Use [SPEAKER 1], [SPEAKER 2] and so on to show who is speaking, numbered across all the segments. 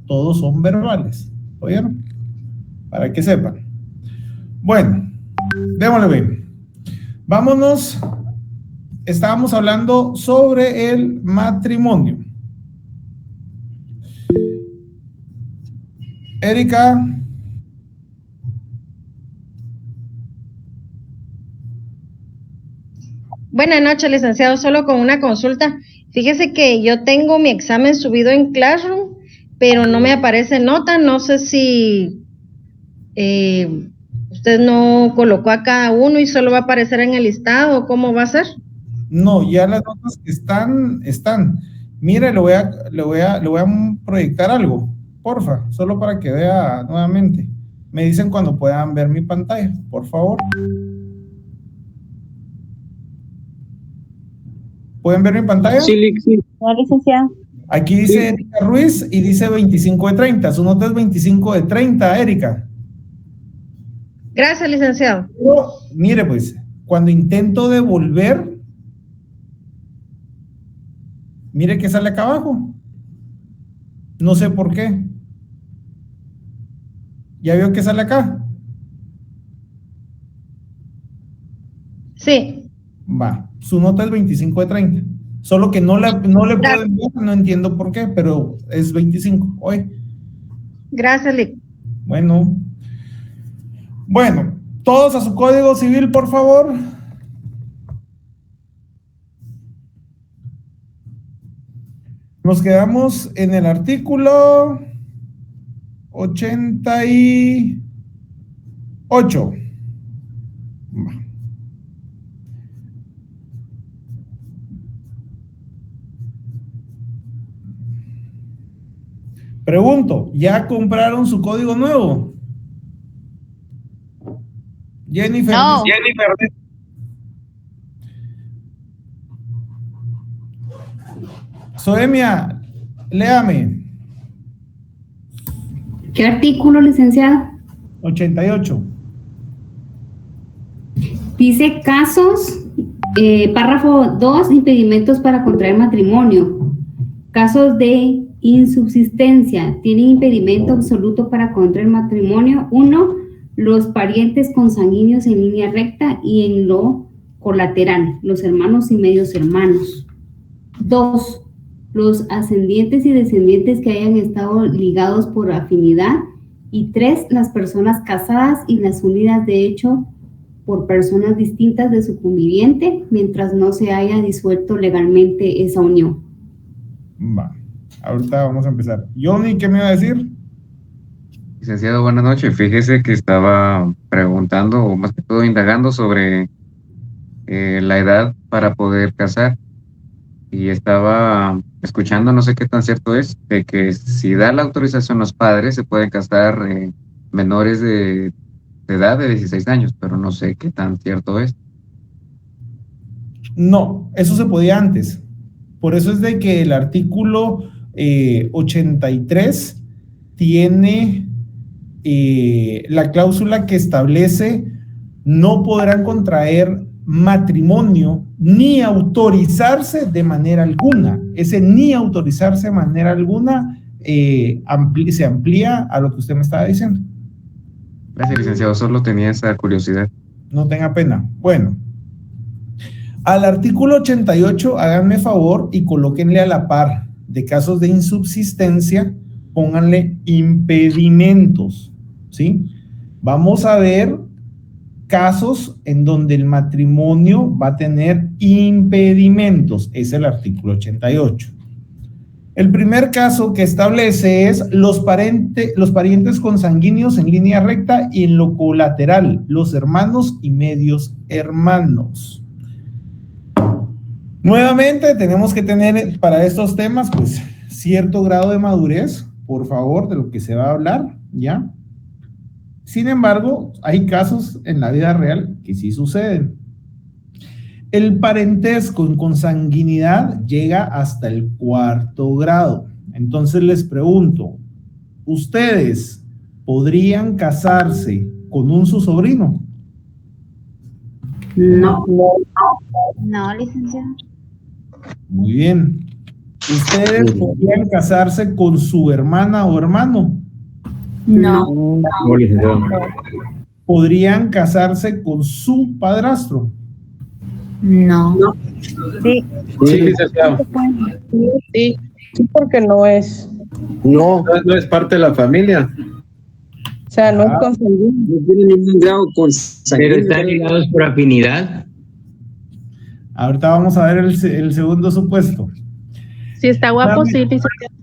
[SPEAKER 1] todos son verbales. ¿Oyeron? Para que sepan. Bueno, démosle bien. Vámonos. Estábamos hablando sobre el matrimonio. Erika.
[SPEAKER 2] Buenas noches, licenciado. Solo con una consulta. Fíjese que yo tengo mi examen subido en Classroom, pero no me aparece nota. No sé si usted no colocó a cada uno y solo va a aparecer en el listado. ¿Cómo va a ser?
[SPEAKER 1] No, ya las notas que están. Mire, le voy a proyectar algo, porfa, solo para que vea nuevamente. Me dicen cuando puedan ver mi pantalla, por favor. ¿Pueden ver mi pantalla?
[SPEAKER 3] Sí, sí.
[SPEAKER 4] No, licenciado.
[SPEAKER 1] Aquí dice Erika Ruiz y dice 25 de 30. Su nota es 25 de 30, Erika.
[SPEAKER 2] Gracias, licenciado.
[SPEAKER 1] Pero, mire, pues, cuando intento devolver, mire que sale acá abajo. No sé por qué. ¿Ya vio que sale acá?
[SPEAKER 2] Sí.
[SPEAKER 1] Va, su nota es 25 de 30. Solo que no le puedo enviar, no entiendo por qué, pero es 25 hoy.
[SPEAKER 2] Gracias, Lic.
[SPEAKER 1] Bueno, todos a su código civil, por favor. Nos quedamos en el artículo 88. Pregunto, ¿ya compraron su código nuevo? Jennifer.
[SPEAKER 4] No.
[SPEAKER 1] Soemia, léame.
[SPEAKER 5] ¿Qué artículo, licenciado?
[SPEAKER 1] 88.
[SPEAKER 5] Dice casos, párrafo 2, impedimentos para contraer matrimonio. Casos de insubsistencia. Tienen impedimento absoluto para contraer matrimonio. 1, los parientes consanguíneos en línea recta y en lo colateral, los hermanos y medios hermanos. 2, los ascendientes y descendientes que hayan estado ligados por afinidad. Y 3, las personas casadas y las unidas de hecho por personas distintas de su conviviente mientras no se haya disuelto legalmente esa unión.
[SPEAKER 1] Va, ahorita vamos a empezar. Johnny, ¿qué me iba a decir?
[SPEAKER 6] Licenciado, buenas noches. Fíjese que estaba preguntando, o más que todo indagando sobre la edad para poder casar. Y estaba escuchando, no sé qué tan cierto es, de que si da la autorización los padres, se pueden casar menores de edad de 16 años, pero no sé qué tan cierto es.
[SPEAKER 1] No, eso se podía antes. Por eso es de que el artículo 83 tiene la cláusula que establece no podrán contraer matrimonio ni autorizarse de manera alguna. Ese ni autorizarse de manera alguna se amplía a lo que usted me estaba diciendo.
[SPEAKER 6] Gracias, licenciado. Solo tenía esa curiosidad.
[SPEAKER 1] No tenga pena. Bueno, al artículo 88, háganme favor y colóquenle a la par de casos de insubsistencia, pónganle impedimentos, ¿sí? Vamos a ver casos en donde el matrimonio va a tener impedimentos, es el artículo 88. El primer caso que establece es los parientes consanguíneos en línea recta y en lo colateral, los hermanos y medios hermanos. Nuevamente tenemos que tener para estos temas pues cierto grado de madurez, por favor, de lo que se va a hablar, ¿ya? Sin embargo, hay casos en la vida real que sí suceden. El parentesco en consanguinidad llega hasta el 4º grado. Entonces les pregunto, ¿ustedes podrían casarse con un su sobrino?
[SPEAKER 5] No.
[SPEAKER 4] No, licenciado.
[SPEAKER 1] Muy bien. ¿Ustedes podrían casarse con su hermana o hermano?
[SPEAKER 3] No.
[SPEAKER 4] No, licenciado.
[SPEAKER 1] ¿Podrían casarse con su padrastro?
[SPEAKER 3] No.
[SPEAKER 7] Sí,
[SPEAKER 4] Sí, licenciado.
[SPEAKER 7] sí, sí, porque no es,
[SPEAKER 4] No, no es parte de la familia.
[SPEAKER 7] o sea, no es consanguíneo.
[SPEAKER 8] No tiene ningún grado con
[SPEAKER 9] Pero están ligados por afinidad.
[SPEAKER 1] Ahorita vamos a ver el segundo supuesto.
[SPEAKER 10] Si está guapo, sí, licenciado.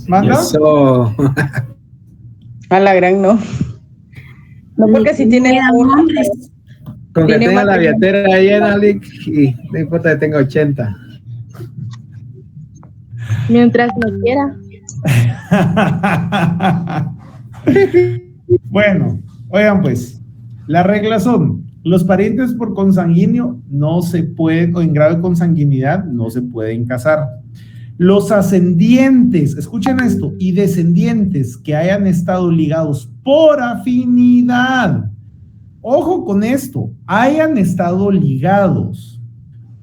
[SPEAKER 1] ¿Manda?
[SPEAKER 4] Eso.
[SPEAKER 7] A la gran no. No, porque si tiene
[SPEAKER 5] hombres.
[SPEAKER 4] Con que
[SPEAKER 7] Tiene
[SPEAKER 4] tenga la
[SPEAKER 7] matrimonio.
[SPEAKER 4] billetera ahí en Alec y no importa que tenga 80.
[SPEAKER 10] Mientras no quiera.
[SPEAKER 1] Bueno, oigan pues, las reglas son, los parientes por consanguíneo no se pueden, o en grado de consanguinidad, no se pueden casar. Los ascendientes, escuchen esto, y descendientes que hayan estado ligados por afinidad. Ojo con esto, hayan estado ligados.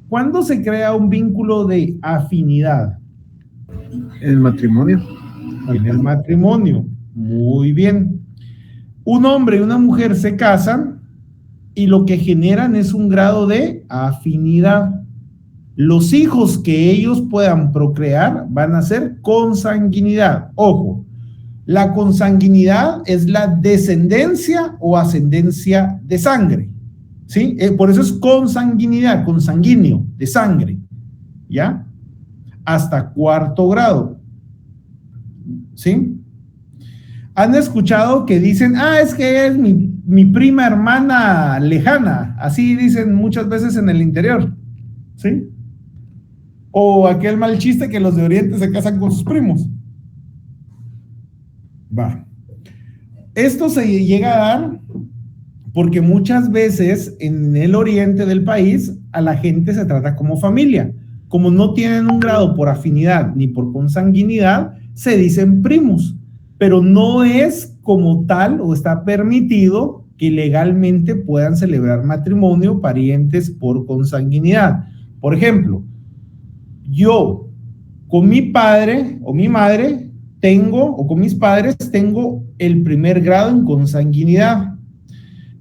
[SPEAKER 1] ¿Cuándo se crea un vínculo de afinidad?
[SPEAKER 4] El matrimonio.
[SPEAKER 1] En el matrimonio. Muy bien. Un hombre y una mujer se casan y lo que generan es un grado de afinidad. Los hijos que ellos puedan procrear van a ser consanguinidad. Ojo, la consanguinidad es la descendencia o ascendencia de sangre, ¿sí? Por eso es consanguinidad, consanguíneo, de sangre, ¿ya? Hasta cuarto grado, ¿sí? Han escuchado que dicen, es que es mi prima hermana lejana, así dicen muchas veces en el interior, ¿sí? O aquel mal chiste que los de Oriente se casan con sus primos. Va. Esto se llega a dar porque muchas veces en el oriente del país a la gente se trata como familia. Como no tienen un grado por afinidad ni por consanguinidad, se dicen primos, pero no es como tal o está permitido que legalmente puedan celebrar matrimonio parientes por consanguinidad. Por ejemplo, yo con mi padre o mi madre o con mis padres tengo el primer grado en consanguinidad.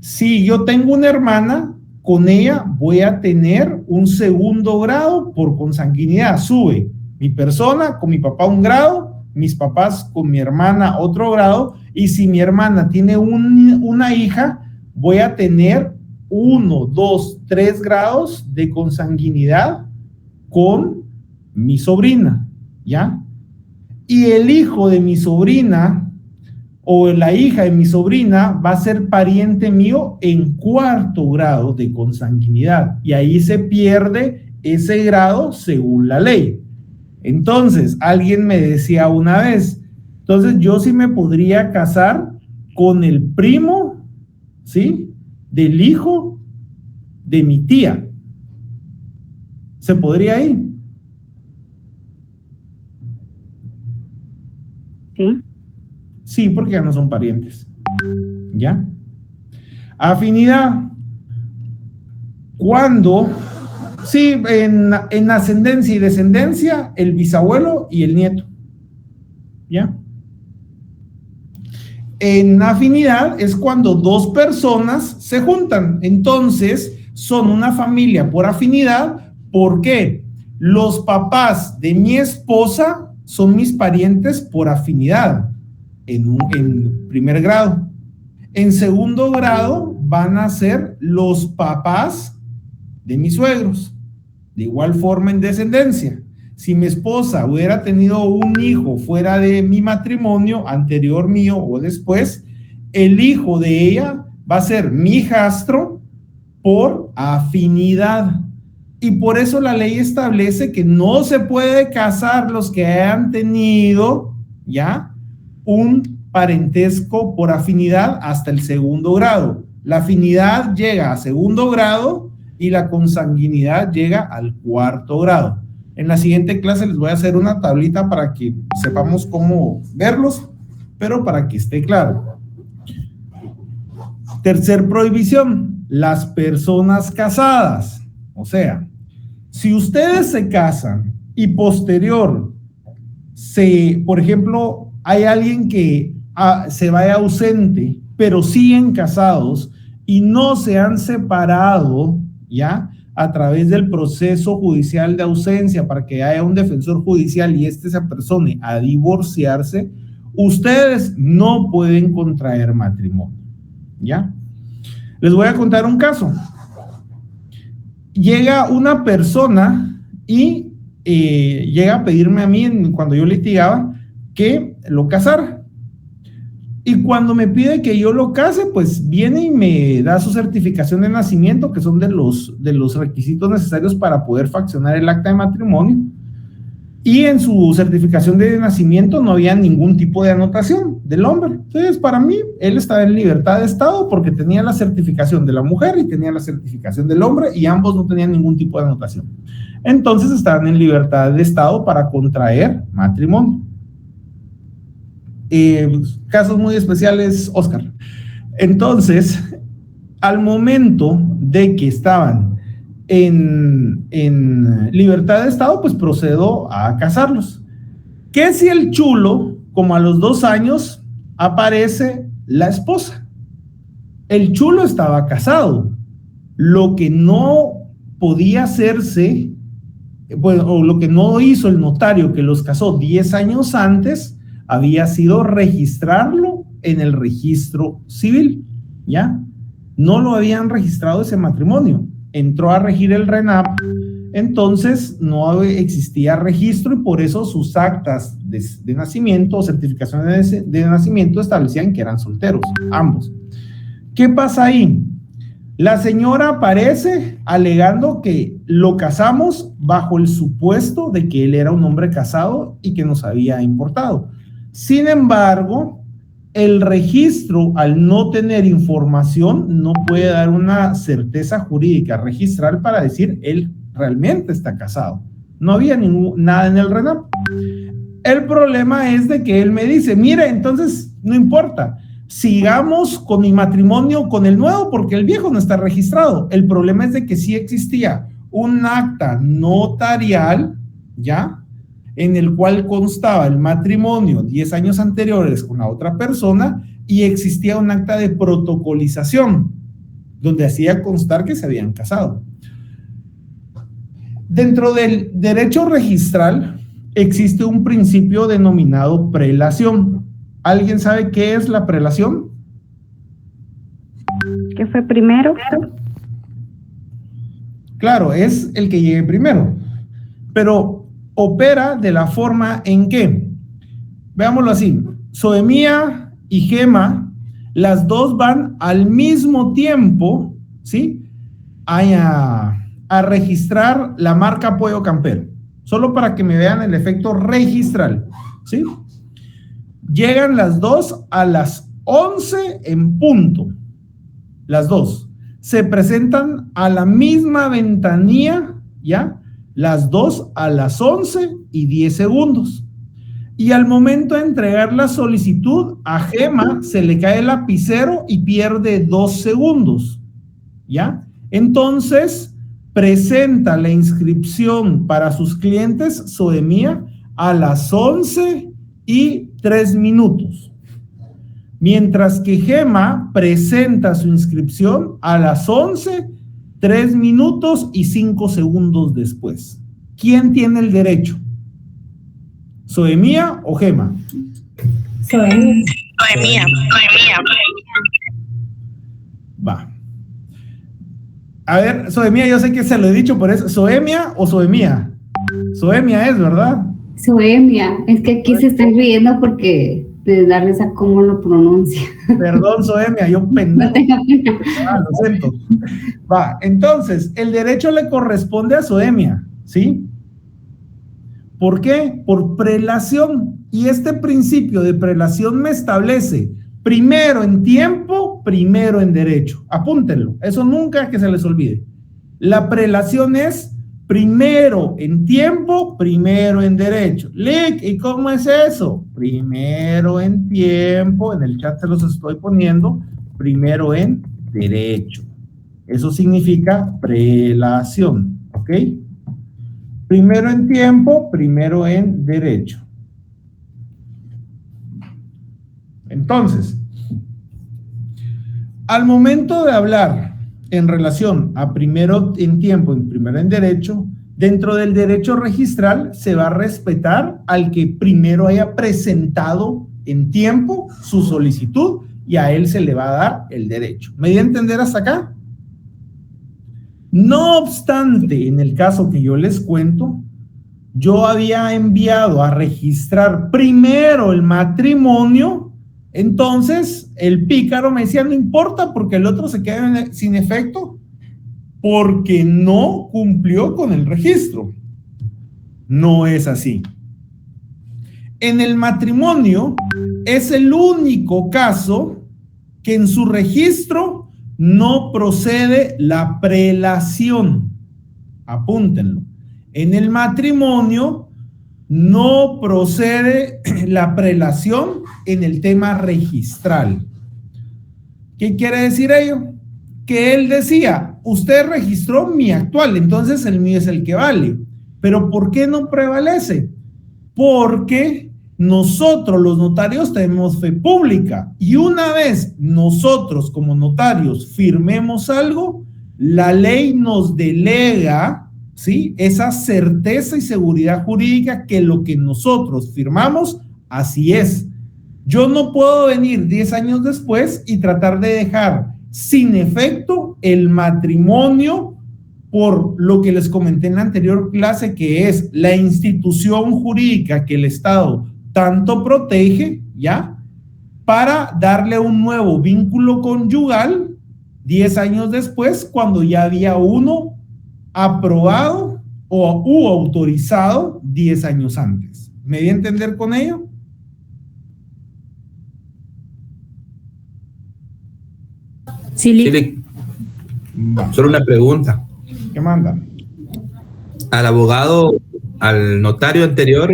[SPEAKER 1] Si yo tengo una hermana, con ella voy a tener un segundo grado por consanguinidad. Sube mi persona con mi papá un grado, mis papás con mi hermana otro grado, y si mi hermana tiene una hija, voy a tener 1, 2, 3 grados de consanguinidad con mi sobrina, ¿ya? Y el hijo de mi sobrina o la hija de mi sobrina va a ser pariente mío en cuarto grado de consanguinidad, y ahí se pierde ese grado según la ley. Entonces, alguien me decía una vez, entonces yo sí me podría casar con el primo, ¿sí?, del hijo de mi tía. ¿Se podría ir?
[SPEAKER 5] Sí.
[SPEAKER 1] Sí, porque ya no son parientes. ¿Ya? Afinidad. Cuando, sí, en ascendencia y descendencia, el bisabuelo y el nieto. ¿Ya? En afinidad es cuando dos personas se juntan. Entonces, son una familia por afinidad. ¿Por qué? Los papás de mi esposa son mis parientes por afinidad en primer grado. En segundo grado van a ser los papás de mis suegros. De igual forma en descendencia. Si mi esposa hubiera tenido un hijo fuera de mi matrimonio, anterior mío o después, el hijo de ella va a ser mi hijastro por afinidad. Y por eso la ley establece que no se puede casar los que hayan tenido, ¿ya?, un parentesco por afinidad hasta el segundo grado. La afinidad llega a segundo grado y la consanguinidad llega al cuarto grado. En la siguiente clase les voy a hacer una tablita para que sepamos cómo verlos, pero para que esté claro. Tercer prohibición, las personas casadas. O sea, si ustedes se casan y posterior por ejemplo, hay alguien que se vaya ausente, pero siguen casados y no se han separado, ¿ya? A través del proceso judicial de ausencia para que haya un defensor judicial y se apersone a divorciarse, ustedes no pueden contraer matrimonio, ¿ya? Les voy a contar un caso. Llega una persona y llega a pedirme a mí, cuando yo litigaba, que lo casara. Y cuando me pide que yo lo case, pues viene y me da su certificación de nacimiento, que son de los requisitos necesarios para poder faccionar el acta de matrimonio. Y en su certificación de nacimiento no había ningún tipo de anotación del hombre. Entonces, para mí, él estaba en libertad de estado porque tenía la certificación de la mujer y tenía la certificación del hombre y ambos no tenían ningún tipo de anotación. Entonces, estaban en libertad de estado para contraer matrimonio. Casos muy especiales, Oscar. Entonces, al momento de que estaban en libertad de estado, pues procedo a casarlos. ¿Qué si el chulo, como a los 2 años, aparece la esposa? El chulo estaba casado. Lo que no podía hacerse, bueno, o lo que no hizo el notario que los casó 10 años antes, había sido registrarlo en el registro civil, ¿ya? No lo habían registrado ese matrimonio. Entró a regir el RENAP, entonces no existía registro y por eso sus actas de nacimiento o certificaciones de nacimiento establecían que eran solteros, ambos. ¿Qué pasa ahí? La señora aparece alegando que lo casamos bajo el supuesto de que él era un hombre casado y que nos había importado. Sin embargo, el registro, al no tener información, no puede dar una certeza jurídica registral para decir él realmente está casado. No había nada en el RENAP. El problema es de que él me dice, mire, entonces no importa, sigamos con mi matrimonio con el nuevo porque el viejo no está registrado. El problema es de que sí existía un acta notarial, ¿ya?, en el cual constaba el matrimonio 10 años anteriores con la otra persona y existía un acta de protocolización donde hacía constar que se habían casado. Dentro del derecho registral existe un principio denominado prelación. ¿Alguien sabe qué es la prelación?
[SPEAKER 3] ¿Qué fue primero?
[SPEAKER 1] Claro, es el que llegue primero, pero opera de la forma en que, veámoslo así, Soemía y Gema, las dos van al mismo tiempo, ¿sí?, a registrar la marca Pollo Campero, solo para que me vean el efecto registral, ¿sí? Llegan las dos a las 11 en punto, las dos, se presentan a la misma ventanilla, ¿ya?, las dos a las 11:10. Y al momento de entregar la solicitud, a Gema se le cae el lapicero y pierde 2 segundos, ¿ya? Entonces, presenta la inscripción para sus clientes, Soemía, a las 11:03. Mientras que Gema presenta su inscripción a las 11:03:05 después. ¿Quién tiene el derecho? ¿Soemía o Gema?
[SPEAKER 3] Soemía.
[SPEAKER 1] Va. A ver, Soemía, yo sé que se lo he dicho por eso. ¿Soemía o Soemía? Soemía es, ¿verdad?
[SPEAKER 5] Soemia, es que aquí se están riendo porque de darles a cómo lo pronuncia.
[SPEAKER 1] Perdón, Soemia, yo pendejo.
[SPEAKER 5] No tenga pena.
[SPEAKER 1] Lo siento. Va, entonces, el derecho le corresponde a Soemia, ¿sí? ¿Por qué? Por prelación. Y este principio de prelación me establece primero en tiempo, primero en derecho. Apúntenlo, eso nunca que se les olvide. La prelación es primero en tiempo, primero en derecho. Lick, ¿y cómo es eso? Primero en tiempo, en el chat se los estoy poniendo, primero en derecho. Eso significa prelación, ¿ok? Primero en tiempo, primero en derecho. Entonces, al momento de hablar en relación a primero en tiempo y primero en derecho, dentro del derecho registral se va a respetar al que primero haya presentado en tiempo su solicitud y a él se le va a dar el derecho. ¿Me di a entender hasta acá? No obstante, en el caso que yo les cuento, yo había enviado a registrar primero el matrimonio, entonces el pícaro me decía, no importa porque el otro se queda sin efecto porque no cumplió con el registro. No es así. En el matrimonio es el único caso que en su registro no procede la prelación. Apúntenlo. En el matrimonio no procede la prelación en el tema registral. ¿Qué quiere decir ello? Que él decía, usted registró mi actual, entonces el mío es el que vale. Pero ¿por qué no prevalece? Porque nosotros los notarios tenemos fe pública y una vez nosotros como notarios firmemos algo, la ley nos delega, ¿sí?, esa certeza y seguridad jurídica que lo que nosotros firmamos, así es. Yo no puedo venir 10 años después y tratar de dejar sin efecto el matrimonio por lo que les comenté en la anterior clase, que es la institución jurídica que el Estado tanto protege, ¿ya?, para darle un nuevo vínculo conyugal 10 años después, cuando ya había uno aprobado o autorizado 10 años antes. ¿Me di a entender con ello?
[SPEAKER 8] Sí, solo una pregunta.
[SPEAKER 1] ¿Qué manda?
[SPEAKER 8] Al abogado, al notario anterior,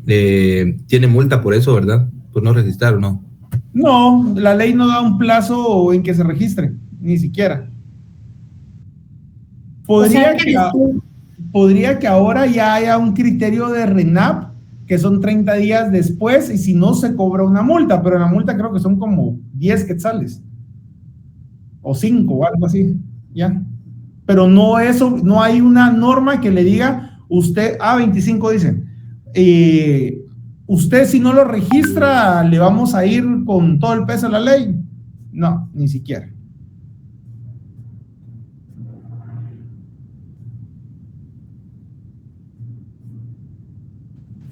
[SPEAKER 8] tiene multa por eso, ¿verdad? Por no registrar, ¿o no?
[SPEAKER 1] No, la ley no da un plazo en que se registre, ni siquiera. Podría que ahora ya haya un criterio de RENAP, que son 30 días después, y si no se cobra una multa, pero la multa creo que son como 10 quetzales, o 5, o algo así, ya. Pero no eso, no hay una norma que le diga, usted, 25 dicen, usted si no lo registra, le vamos a ir con todo el peso de la ley. No, ni siquiera.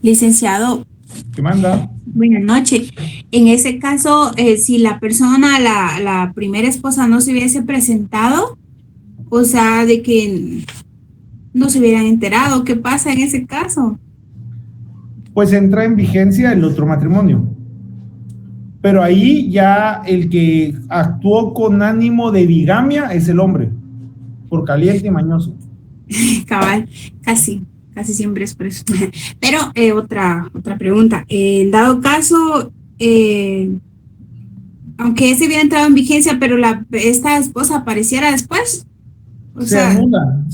[SPEAKER 11] Licenciado.
[SPEAKER 1] ¿Qué manda?
[SPEAKER 11] Buenas noches. En ese caso, si la persona, la primera esposa no se hubiese presentado, o sea, de que no se hubieran enterado, ¿qué pasa en ese caso?
[SPEAKER 1] Pues entra en vigencia el otro matrimonio. Pero ahí ya el que actuó con ánimo de bigamia es el hombre, por caliente y mañoso.
[SPEAKER 11] Cabal, casi siempre es por eso. Pero otra pregunta. En dado caso, aunque ese hubiera entrado en vigencia, pero esta esposa apareciera después.
[SPEAKER 1] Se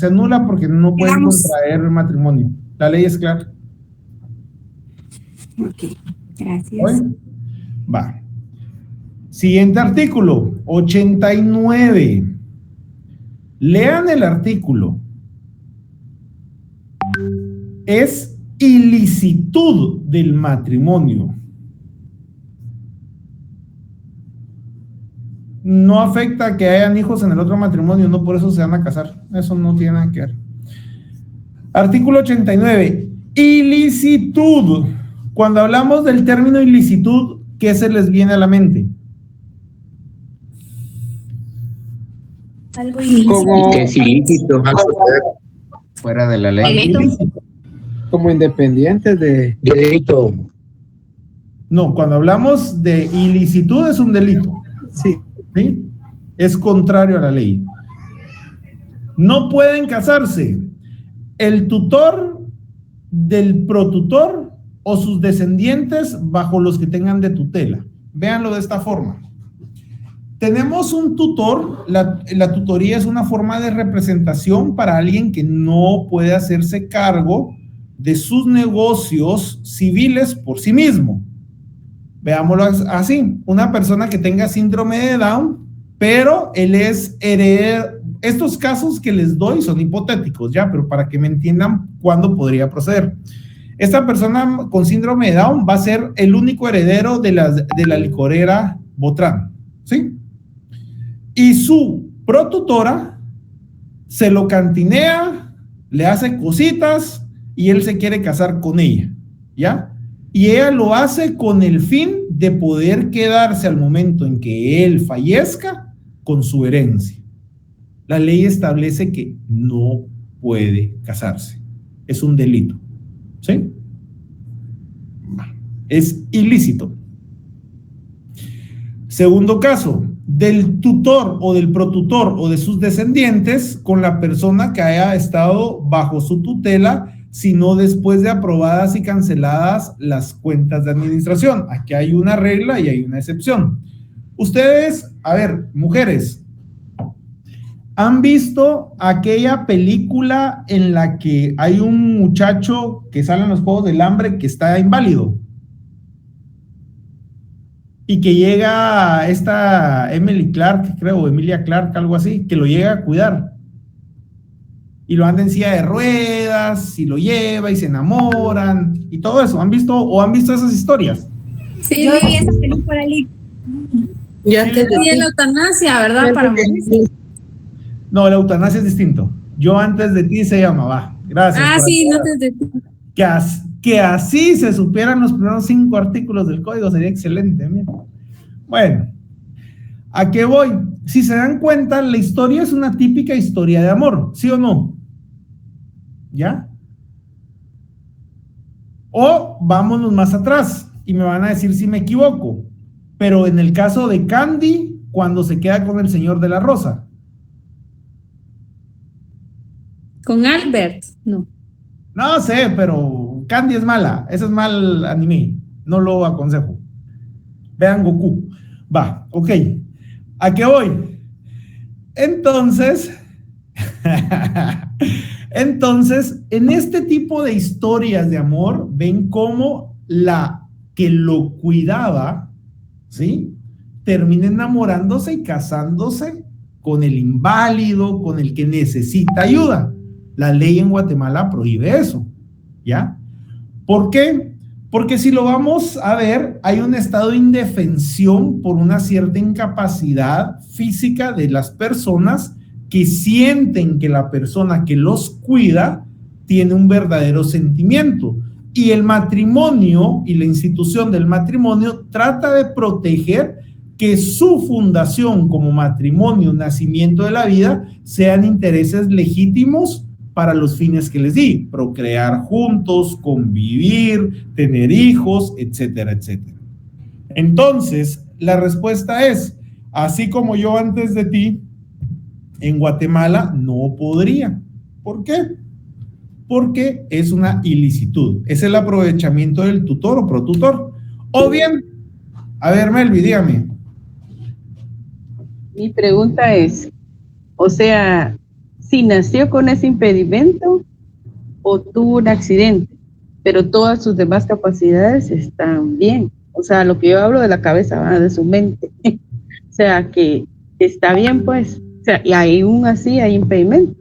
[SPEAKER 1] anula porque no puede contraer matrimonio. La ley es clara.
[SPEAKER 11] Ok, gracias.
[SPEAKER 1] Bueno, va. Siguiente artículo, 89. Lean el artículo. Es ilicitud del matrimonio. No afecta que hayan hijos en el otro matrimonio, no por eso se van a casar. Eso no tiene nada que ver. Artículo 89. Ilicitud. Cuando hablamos del término ilicitud, ¿qué se les viene a la mente?
[SPEAKER 11] Algo ilícito.
[SPEAKER 9] Que es ilícito.
[SPEAKER 6] Fuera de la ley.
[SPEAKER 4] Como independientes de
[SPEAKER 9] Delito.
[SPEAKER 1] No, cuando hablamos de ilicitud es un delito.
[SPEAKER 4] Sí.
[SPEAKER 1] ¿Sí? Es contrario a la ley. No pueden casarse el tutor del protutor o sus descendientes bajo los que tengan de tutela. Véanlo de esta forma. Tenemos un tutor, la tutoría es una forma de representación para alguien que no puede hacerse cargo de sus negocios civiles por sí mismo. Veámoslo así, una persona que tenga síndrome de Down, pero él es heredero. Estos casos que les doy son hipotéticos, ya, pero para que me entiendan cuándo podría proceder. Esta persona con síndrome de Down va a ser el único heredero de la licorera Botrán, ¿sí? Y su protutora se lo cantinea, le hace cositas y él se quiere casar con ella, ¿ya? Y ella lo hace con el fin de poder quedarse al momento en que él fallezca con su herencia. La ley establece que no puede casarse. Es un delito, ¿sí? Es ilícito. Segundo caso, del tutor o del protutor o de sus descendientes con la persona que haya estado bajo su tutela, sino después de aprobadas y canceladas las cuentas de administración. Aquí hay una regla y hay una excepción. Ustedes, a ver, mujeres, ¿han visto aquella película en la que hay un muchacho que sale en los Juegos del Hambre que está inválido? Y que llega esta Emily Clark, creo, Emilia Clark, algo así, que lo llega a cuidar. Y lo anda en silla de ruedas, y lo lleva, y se enamoran, y todo eso. ¿Han visto esas historias?
[SPEAKER 11] Sí, yo vi esa película ahí.
[SPEAKER 10] Yo antes
[SPEAKER 11] Y en la eutanasia, ¿verdad? Para morirse.
[SPEAKER 1] No, la eutanasia es distinto. Yo antes de ti se llamaba. Gracias.
[SPEAKER 11] Ah, sí, no antes de ti.
[SPEAKER 1] Que así se supieran los primeros 5 artículos del código sería excelente. Mira. Bueno, ¿a qué voy? Si se dan cuenta, la historia es una típica historia de amor, ¿sí o no? ¿Ya? O vámonos más atrás y me van a decir si me equivoco, pero en el caso de Candy, cuando se queda con el señor de la rosa.
[SPEAKER 11] Con Albert, no.
[SPEAKER 1] No sé, pero Candy es mala. Ese es mal anime. No lo aconsejo. Vean Goku. Va, ok. ¿A qué voy? Entonces, en este tipo de historias de amor, ven cómo la que lo cuidaba, ¿sí? Termina enamorándose y casándose con el inválido, con el que necesita ayuda. La ley en Guatemala prohíbe eso, ¿ya? ¿Por qué? Porque si lo vamos a ver, hay un estado de indefensión por una cierta incapacidad física de las personas que sienten que la persona que los cuida tiene un verdadero sentimiento. Y el matrimonio y la institución del matrimonio trata de proteger que su fundación como matrimonio, nacimiento de la vida, sean intereses legítimos para los fines que les di, procrear juntos, convivir, tener hijos, etcétera, etcétera. Entonces, la respuesta es, así como yo antes de ti, en Guatemala no podría. ¿Por qué? Porque es una ilicitud, es el aprovechamiento del tutor o protutor. O bien, a ver, Melvi, dígame.
[SPEAKER 7] Mi pregunta es, o sea, si nació con ese impedimento o tuvo un accidente, pero todas sus demás capacidades están bien. O sea, lo que yo hablo de la cabeza, ¿verdad? De su mente. O sea, que está bien, pues. O sea, y aún así hay impedimento.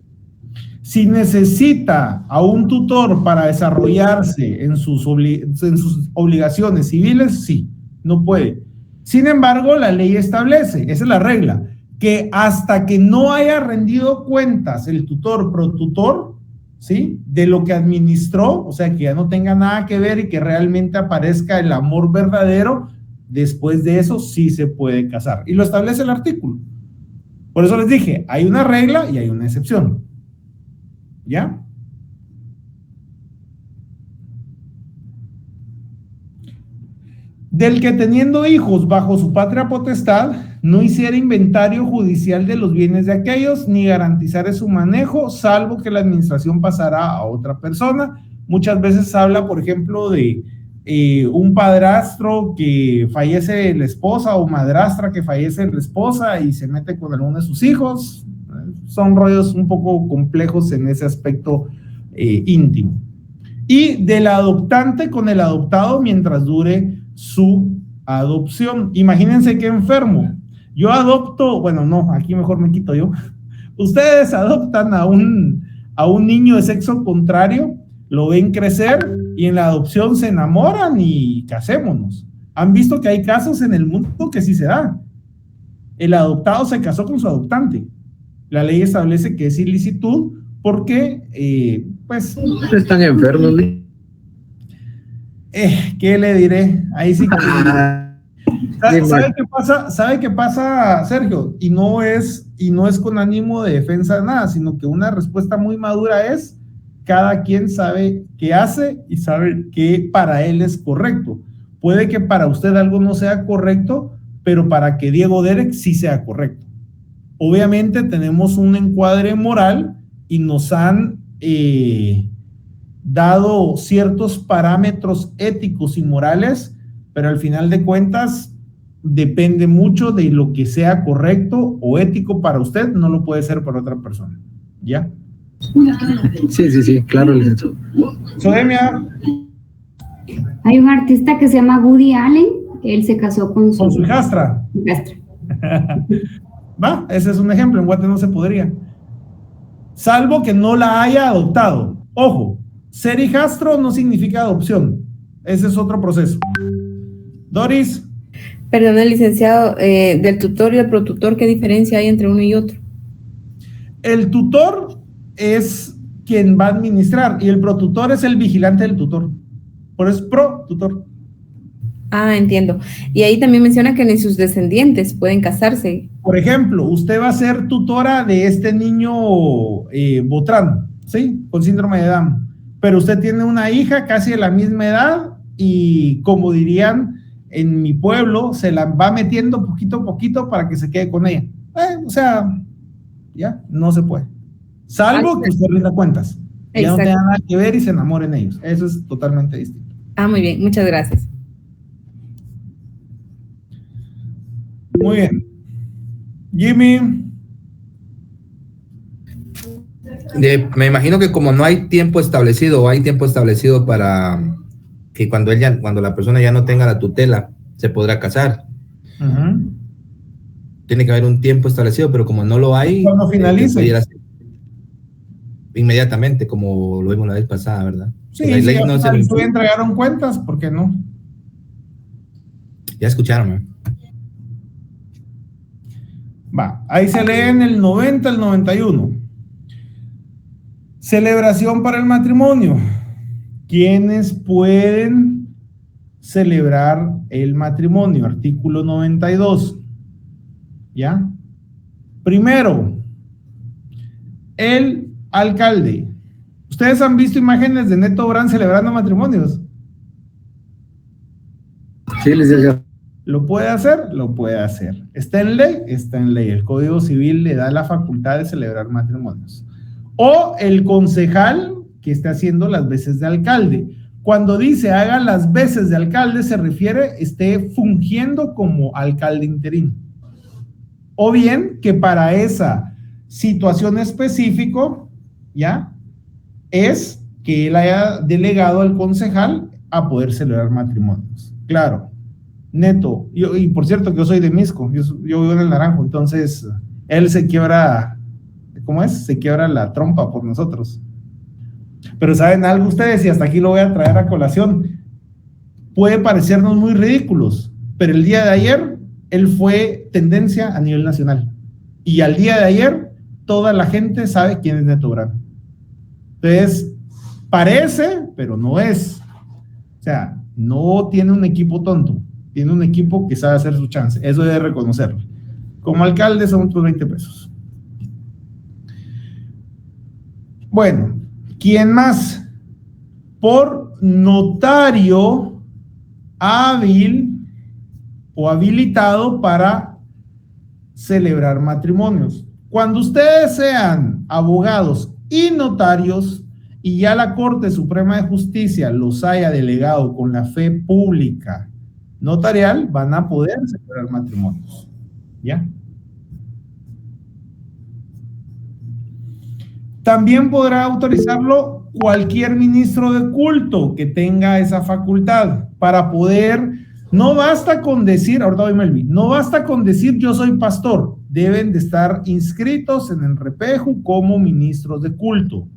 [SPEAKER 1] Si necesita a un tutor para desarrollarse en sus obligaciones civiles, sí, no puede. Sin embargo, la ley establece, esa es la regla, que hasta que no haya rendido cuentas el tutor, protutor, ¿sí? De lo que administró, o sea, que ya no tenga nada que ver y que realmente aparezca el amor verdadero, después de eso sí se puede casar. Y lo establece el artículo. Por eso les dije, hay una regla y hay una excepción. ¿Ya? Del que teniendo hijos bajo su patria potestad, no hiciera inventario judicial de los bienes de aquellos, ni garantizara su manejo, salvo que la administración pasara a otra persona. Muchas veces habla, por ejemplo, de un padrastro que fallece la esposa o madrastra que fallece la esposa y se mete con alguno de sus hijos. Son rollos un poco complejos en ese aspecto íntimo. Y del adoptante con el adoptado mientras dure su adopción. Imagínense que enfermo. Yo adopto, bueno, no, aquí mejor me quito yo. Ustedes adoptan a un niño de sexo contrario, lo ven crecer y en la adopción se enamoran y casémonos. Han visto que hay casos en el mundo que sí se da. El adoptado se casó con su adoptante. La ley establece que es ilicitud porque, pues...
[SPEAKER 4] Están enfermos, ¿no?
[SPEAKER 1] ¿Qué le diré? Ahí sí que... ¿Sabe qué pasa, Sergio? Y no es con ánimo de defensa de nada, sino que una respuesta muy madura es: cada quien sabe qué hace y sabe qué para él es correcto. Puede que para usted algo no sea correcto, pero para que Diego Derek sí sea correcto. Obviamente tenemos un encuadre moral y nos han dado ciertos parámetros éticos y morales, pero al final de cuentas depende mucho de lo que sea correcto o ético para usted, no lo puede ser para otra persona. ¿Ya?
[SPEAKER 4] Sí, claro, licenciado.
[SPEAKER 1] Soemia.
[SPEAKER 5] Hay un artista que se llama Woody Allen, él se casó con su
[SPEAKER 1] hijastra. Va, ese es un ejemplo, en Guate no se podría. Salvo que no la haya adoptado. Ojo, ser hijastro no significa adopción. Ese es otro proceso. Doris.
[SPEAKER 10] Perdón, licenciado, del tutor y el protutor, ¿qué diferencia hay entre uno y otro?
[SPEAKER 1] El tutor es quien va a administrar y el protutor es el vigilante del tutor. Por eso es pro-tutor.
[SPEAKER 10] Ah, entiendo. Y ahí también menciona que ni sus descendientes pueden casarse.
[SPEAKER 1] Por ejemplo, usted va a ser tutora de este niño Botrán, ¿sí? Con síndrome de Down. Pero usted tiene una hija casi de la misma edad y, como dirían en mi pueblo, se la va metiendo poquito a poquito para que se quede con ella. O sea, ya, no se puede. Salvo que usted rinda cuentas. Ya no tenga nada que ver y se enamoren ellos. Eso es totalmente distinto.
[SPEAKER 10] Ah, muy bien, muchas gracias.
[SPEAKER 1] Muy bien. Jimmy.
[SPEAKER 8] Me imagino que como no hay tiempo establecido, o hay tiempo establecido para que cuando la persona ya no tenga la tutela, se podrá casar. Tiene que haber un tiempo establecido, pero como no lo hay,
[SPEAKER 1] cuando finalice.
[SPEAKER 8] Inmediatamente, como lo vimos la vez pasada, ¿verdad?
[SPEAKER 1] Sí, si entregaron cuentas, ¿por qué no?
[SPEAKER 8] Ya escucharon, ¿eh?
[SPEAKER 1] Va, ahí se lee en el 90 al 91. Celebración para el matrimonio. ¿Quiénes pueden celebrar el matrimonio? Artículo 92. ¿Ya? Primero, el alcalde. ¿Ustedes han visto imágenes de Neto Brand celebrando matrimonios?
[SPEAKER 4] Sí, licenciado.
[SPEAKER 1] ¿Lo puede hacer? Lo puede hacer. ¿Está en ley? Está en ley. El Código Civil le da la facultad de celebrar matrimonios. O el concejal que esté haciendo las veces de alcalde. Cuando dice haga las veces de alcalde, se refiere esté fungiendo como alcalde interino. O bien que para esa situación específico, ¿ya? Es que él haya delegado al concejal a poder celebrar matrimonios. Claro. Neto, y por cierto que yo soy de Misco, yo vivo en el Naranjo, entonces él se quiebra, ¿cómo es? Se quiebra la trompa por nosotros. Pero ¿saben algo ustedes? Y hasta aquí lo voy a traer a colación. Puede parecernos muy ridículos, pero el día de ayer él fue tendencia a nivel nacional. Y al día de ayer toda la gente sabe quién es Neto Brand. Entonces, parece, pero no es. O sea, no tiene un equipo tonto. Tiene un equipo que sabe hacer su chance. Eso debe reconocerlo. Como alcalde son otros 20 pesos. Bueno, ¿quién más? Por notario hábil o habilitado para celebrar matrimonios. Cuando ustedes sean abogados y notarios y ya la Corte Suprema de Justicia los haya delegado con la fe pública notarial, van a poder celebrar matrimonios. ¿Ya? También podrá autorizarlo cualquier ministro de culto que tenga esa facultad para poder No basta con decir, ahorita voy Melvin, no basta con decir yo soy pastor, deben de estar inscritos en el REPEJU como ministros de culto,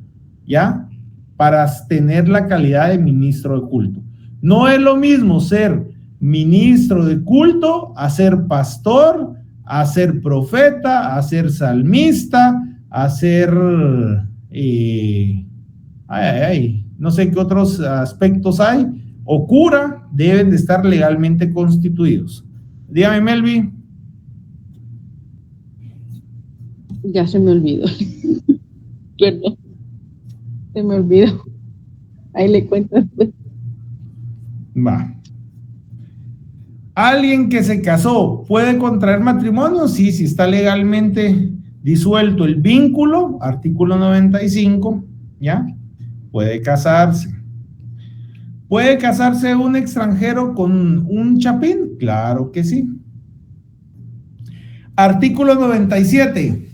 [SPEAKER 1] ¿ya? Para tener la calidad de ministro de culto. No es lo mismo ser ministro de culto a ser pastor, a ser profeta, a ser salmista, a ser, no sé qué otros aspectos hay, o cura, deben de estar legalmente constituidos. Dígame, Melvi.
[SPEAKER 7] Ya se me olvidó. Perdón. Se me olvidó. Ahí le cuento después.
[SPEAKER 1] Va. ¿Alguien que se casó puede contraer matrimonio? Sí, si está legalmente disuelto el vínculo, artículo 95, ¿ya? Puede casarse. ¿Puede casarse un extranjero con un chapín? Claro que sí. Artículo 97.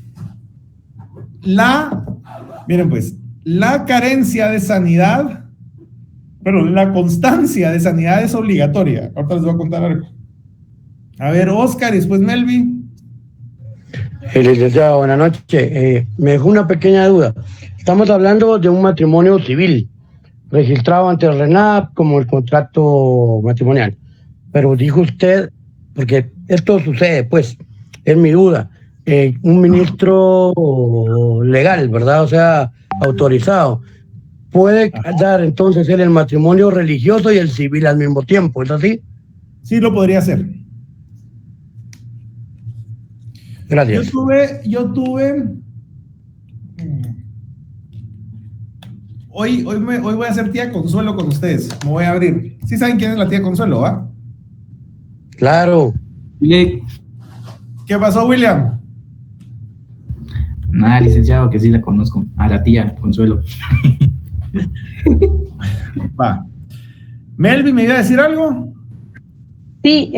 [SPEAKER 1] Miren pues, la carencia de sanidad, pero la constancia de sanidad es obligatoria. Ahorita les voy a contar algo. A ver, Oscar y después Melvin.
[SPEAKER 12] Licenciado, buenas noches. Me dejó una pequeña duda. Estamos hablando de un matrimonio civil, registrado ante el RENAP como el contrato matrimonial. Pero dijo usted, porque esto sucede, pues, es mi duda, un ministro legal, ¿verdad? O sea, autorizado, puede dar entonces él el matrimonio religioso y el civil al mismo tiempo, ¿es así?
[SPEAKER 1] Sí, lo podría hacer.
[SPEAKER 12] Gracias.
[SPEAKER 1] Yo tuve hoy voy a hacer tía Consuelo con ustedes. Me voy a abrir. ¿Sí saben quién es la tía Consuelo, va?
[SPEAKER 12] Claro.
[SPEAKER 1] ¿Qué pasó, William?
[SPEAKER 13] Nada, licenciado, que sí la conozco. A la tía Consuelo.
[SPEAKER 1] Va. Melvin, ¿me iba a decir algo?
[SPEAKER 7] Sí,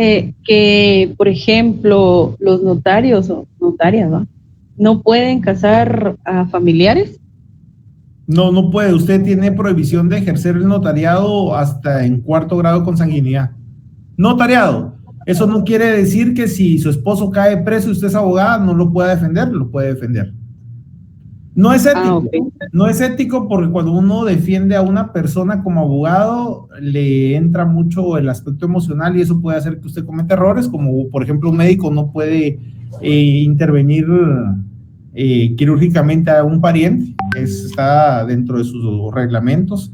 [SPEAKER 7] que por ejemplo los notarios o notarias, ¿no? ¿No pueden casar a familiares?
[SPEAKER 1] No, no puede. Usted tiene prohibición de ejercer el notariado hasta en 4º grado de consanguinidad. Notariado. Eso no quiere decir que si su esposo cae preso y usted es abogada, no lo pueda defender, lo puede defender. No es ético.
[SPEAKER 7] Okay.
[SPEAKER 1] No es ético porque cuando uno defiende a una persona como abogado, le entra mucho el aspecto emocional y eso puede hacer que usted cometa errores, como por ejemplo un médico no puede intervenir quirúrgicamente a un pariente, está dentro de sus reglamentos,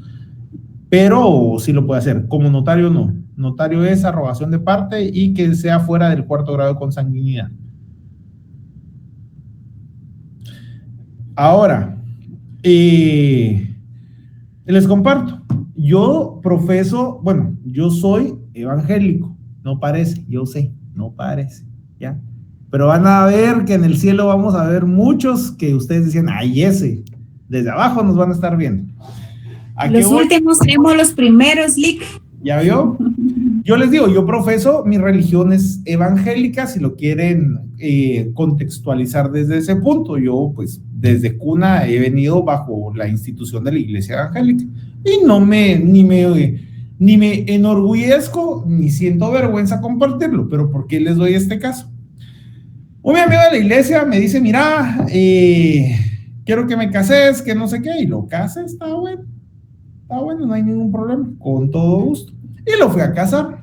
[SPEAKER 1] pero sí lo puede hacer. Como notario no. Notario es arrogación de parte y que sea fuera del 4º grado de consanguinidad. Ahora, les comparto. Yo profeso, bueno, yo soy evangélico. No parece, yo sé, no parece, ¿ya? Pero van a ver que en el cielo vamos a ver muchos que ustedes decían, ay, ese, desde abajo nos van a estar viendo.
[SPEAKER 11] Los últimos tenemos los primeros, Lick.
[SPEAKER 1] ¿Ya vio? Yo les digo, yo profeso, mi religión es evangélica, si lo quieren contextualizar desde ese punto. Yo, pues, desde cuna he venido bajo la institución de la iglesia evangélica y ni me enorgullezco, ni siento vergüenza compartirlo, pero ¿por qué les doy este caso? Un amigo de la iglesia me dice, mira, quiero que me cases, que no sé qué, y lo casé, está bueno, no hay ningún problema, con todo gusto. Y lo fui a casar,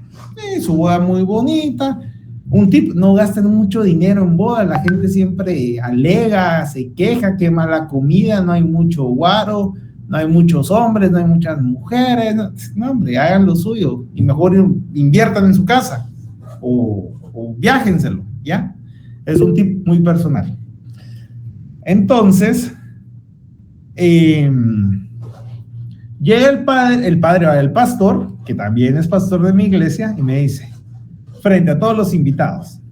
[SPEAKER 1] su boda muy bonita. Un tip, no gasten mucho dinero en boda, la gente siempre alega, se queja, qué mala comida, no hay mucho guaro, no hay muchos hombres, no hay muchas mujeres, no hombre, hagan lo suyo y mejor inviertan en su casa o viájenselo, ¿ya? Es un tip muy personal. Entonces, llega el pastor, que también es pastor de mi iglesia, y me dice, frente a todos los invitados,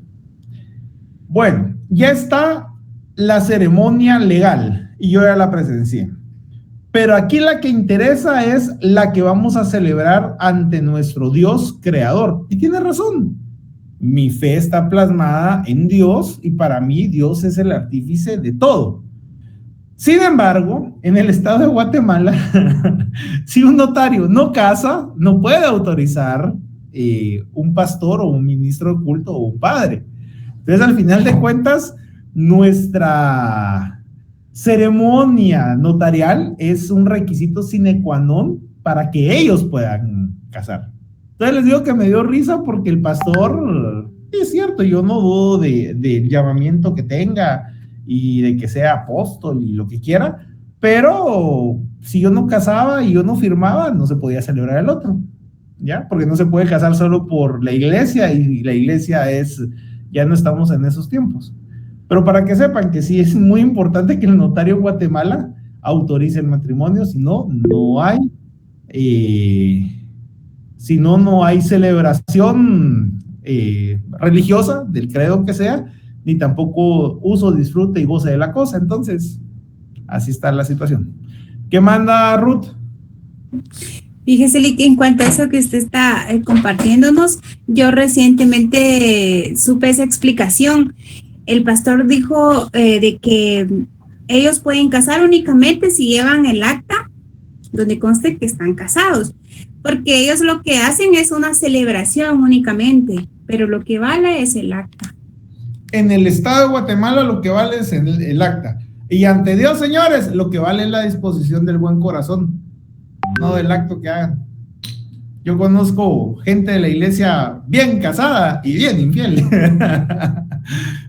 [SPEAKER 1] bueno, ya está la ceremonia legal, y yo ya la presencié, pero aquí la que interesa es la que vamos a celebrar ante nuestro Dios creador, y tiene razón, mi fe está plasmada en Dios, y para mí Dios es el artífice de todo. Sin embargo, en el estado de Guatemala, si un notario no casa, no puede autorizar un pastor o un ministro de culto o un padre. Entonces, al final de cuentas, nuestra ceremonia notarial es un requisito sine qua non para que ellos puedan casar. Entonces les digo que me dio risa porque el pastor, es cierto, yo no dudo del llamamiento que tenga y de que sea apóstol y lo que quiera, pero si yo no casaba y yo no firmaba, no se podía celebrar el otro, ¿ya? Porque no se puede casar solo por la iglesia y la iglesia ya no estamos en esos tiempos. Pero para que sepan que sí es muy importante que el notario en Guatemala autorice el matrimonio, si no, no hay celebración religiosa del credo que sea, ni tampoco uso, disfrute y goce de la cosa. Entonces, así está la situación. ¿Qué manda Ruth?
[SPEAKER 11] Fíjese, que en cuanto a eso que usted está compartiéndonos, yo recientemente supe esa explicación. El pastor dijo de que ellos pueden casar únicamente si llevan el acta donde conste que están casados, porque ellos lo que hacen es una celebración únicamente, pero lo que vale es el acta.
[SPEAKER 1] En el estado de Guatemala lo que vale es el acta, y ante Dios, señores, lo que vale es la disposición del buen corazón, no del acto que hagan. Yo conozco gente de la iglesia bien casada y bien infiel.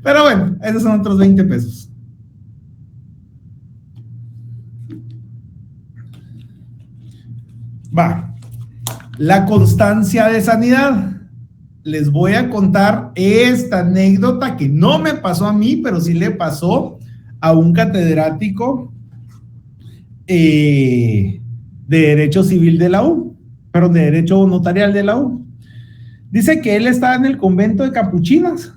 [SPEAKER 1] Pero bueno, esos son otros 20 pesos. Va. La constancia de sanidad. Les voy a contar esta anécdota que no me pasó a mí, pero sí le pasó a un catedrático de Derecho Civil de la U, perdón, de Derecho Notarial de la U. Dice que él estaba en el convento de capuchinas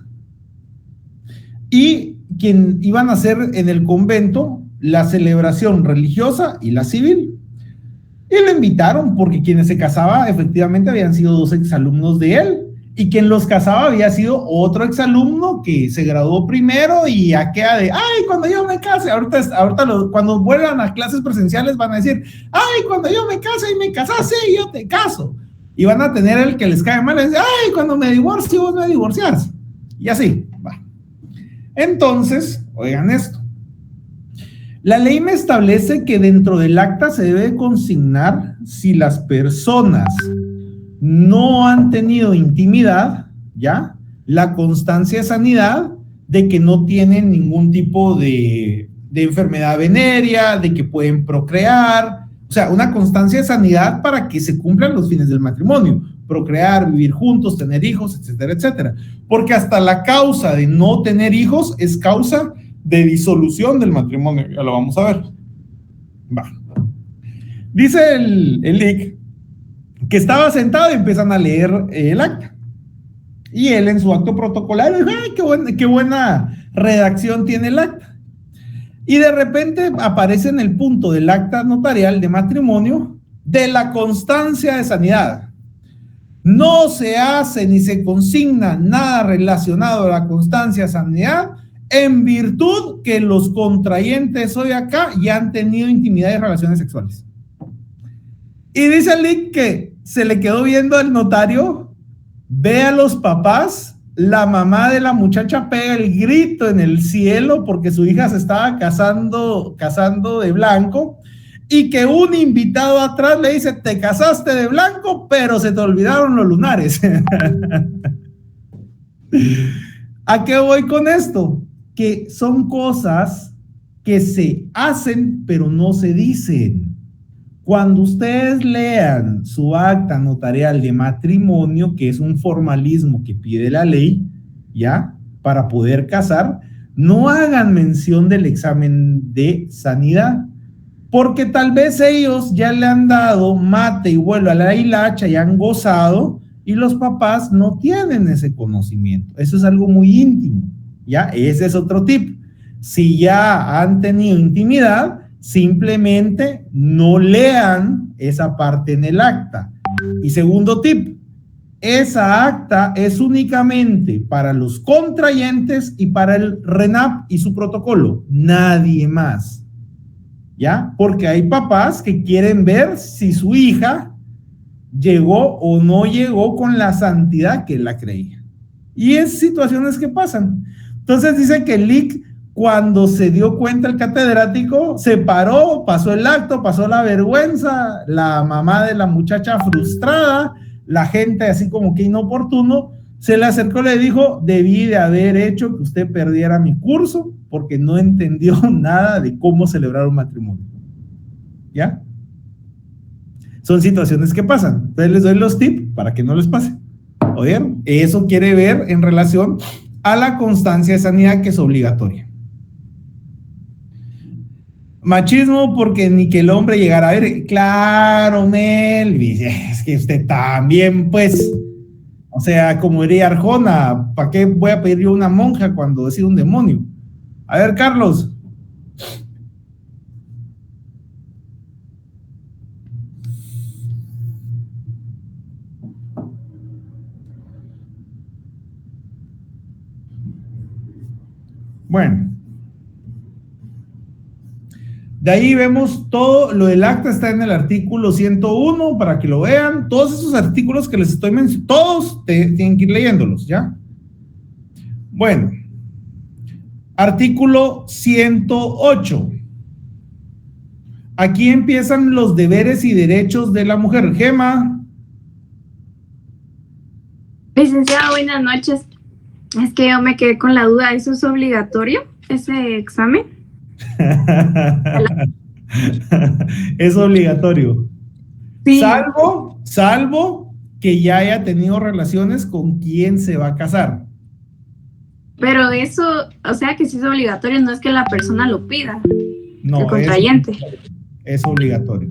[SPEAKER 1] y quien iban a hacer en el convento la celebración religiosa y la civil. Y lo invitaron porque quienes se casaba efectivamente habían sido 2 exalumnos de él, y quien los casaba había sido otro exalumno que se graduó primero y ya queda de, ay, cuando yo me case, cuando vuelvan a clases presenciales van a decir, ay, cuando yo me case y me casas, sí, yo te caso. Y van a tener el que les cae mal y decir, ay, cuando me divorcio, vos me divorciás. Y así, va. Entonces, oigan esto. La ley me establece que dentro del acta se debe consignar si las personas no han tenido intimidad, ¿ya? La constancia de sanidad de que no tienen ningún tipo de enfermedad venérea, de que pueden procrear, o sea, una constancia de sanidad para que se cumplan los fines del matrimonio, procrear, vivir juntos, tener hijos, etcétera, etcétera. Porque hasta la causa de no tener hijos es causa de disolución del matrimonio, ya lo vamos a ver. Va. Dice el IC que estaba sentado y empiezan a leer el acta. Y él en su acto protocolario dijo, ay, qué buena redacción tiene el acta. Y de repente aparece en el punto del acta notarial de matrimonio de la constancia de sanidad. No se hace ni se consigna nada relacionado a la constancia de sanidad en virtud que los contrayentes hoy acá ya han tenido intimidad y relaciones sexuales. Y dice el link que se le quedó viendo al notario, ve a los papás, la mamá de la muchacha pega el grito en el cielo porque su hija se estaba casando de blanco, y que un invitado atrás le dice, te casaste de blanco, pero se te olvidaron los lunares. ¿A qué voy con esto? Que son cosas que se hacen, pero no se dicen. Cuando ustedes lean su acta notarial de matrimonio, que es un formalismo que pide la ley, ¿ya? Para poder casar, no hagan mención del examen de sanidad, porque tal vez ellos ya le han dado mate y vuelo a la hilacha y han gozado, y los papás no tienen ese conocimiento. Eso es algo muy íntimo, ¿ya? Ese es otro tip. Si ya han tenido intimidad, simplemente no lean esa parte en el acta. Y segundo tip, esa acta es únicamente para los contrayentes y para el RENAP y su protocolo, nadie más, ¿ya? Porque hay papás que quieren ver si su hija llegó o no llegó con la santidad que él la creía. Y es situaciones que pasan. Entonces dice que Lick, cuando se dio cuenta el catedrático, se paró, pasó el acto, pasó la vergüenza, la mamá de la muchacha frustrada, la gente así como que inoportuno, se le acercó y le dijo: debí de haber hecho que usted perdiera mi curso porque no entendió nada de cómo celebrar un matrimonio. ¿Ya? Son situaciones que pasan. Entonces les doy los tips para que no les pase. ¿Oyeron? Eso quiere ver en relación a la constancia de sanidad, que es obligatoria. Machismo porque ni que el hombre llegara a ver. Claro, Melvis, es que usted también, pues, o sea, como diría Arjona, ¿para qué voy a pedir yo una monja cuando decide un demonio? A ver, Carlos. Bueno, de ahí vemos todo lo del acta, está en el artículo 101 para que lo vean. Todos esos artículos que les estoy mencionando, todos tienen que ir leyéndolos, ¿ya? Bueno, artículo 108. Aquí empiezan los deberes y derechos de la mujer. Gema.
[SPEAKER 14] Licenciado, buenas noches. Es que yo me quedé con la duda, ¿eso es obligatorio, ese examen?
[SPEAKER 1] Es obligatorio.
[SPEAKER 14] Sí.
[SPEAKER 1] Salvo que ya haya tenido relaciones con quien se va a casar.
[SPEAKER 14] Pero eso, o sea que si es obligatorio, no es que la persona lo pida,
[SPEAKER 1] No,
[SPEAKER 14] el contrayente.
[SPEAKER 1] Es obligatorio.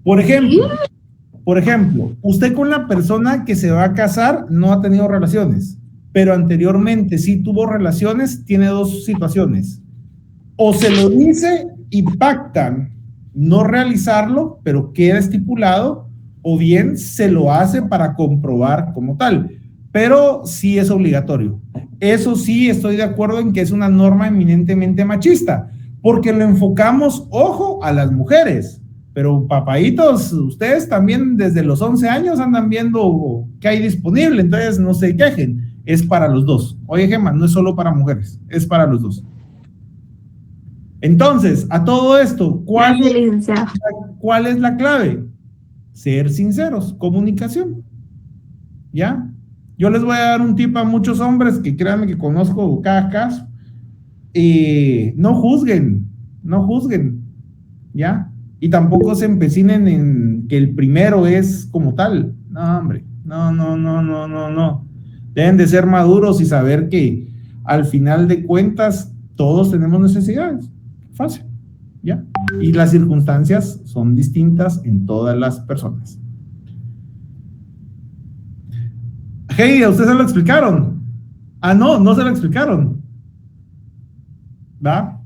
[SPEAKER 1] Por ejemplo, usted con la persona que se va a casar no ha tenido relaciones, pero anteriormente sí tuvo relaciones. Tiene dos situaciones: o se lo dice y pactan no realizarlo, pero queda estipulado, o bien se lo hace para comprobar como tal, pero sí es obligatorio. Eso sí, estoy de acuerdo en que es una norma eminentemente machista, porque lo enfocamos, ojo, a las mujeres, pero papaitos, ustedes también desde los 11 años andan viendo qué hay disponible, entonces no se quejen. Es para los dos. Oye, Gemma, no es solo para mujeres, es para los dos. Entonces, a todo esto, ¿cuál es la clave? Ser sinceros, comunicación. ¿Ya? Yo les voy a dar un tip a muchos hombres que créanme que conozco cada caso. No juzguen, ¿ya? Y tampoco se empecinen en que el primero es como tal. No, hombre, no. Deben de ser maduros y saber que al final de cuentas todos tenemos necesidades. Fácil, ¿ya? Y las circunstancias son distintas en todas las personas. Hey, ¿a usted se lo explicaron? Ah, no se lo explicaron. ¿Va?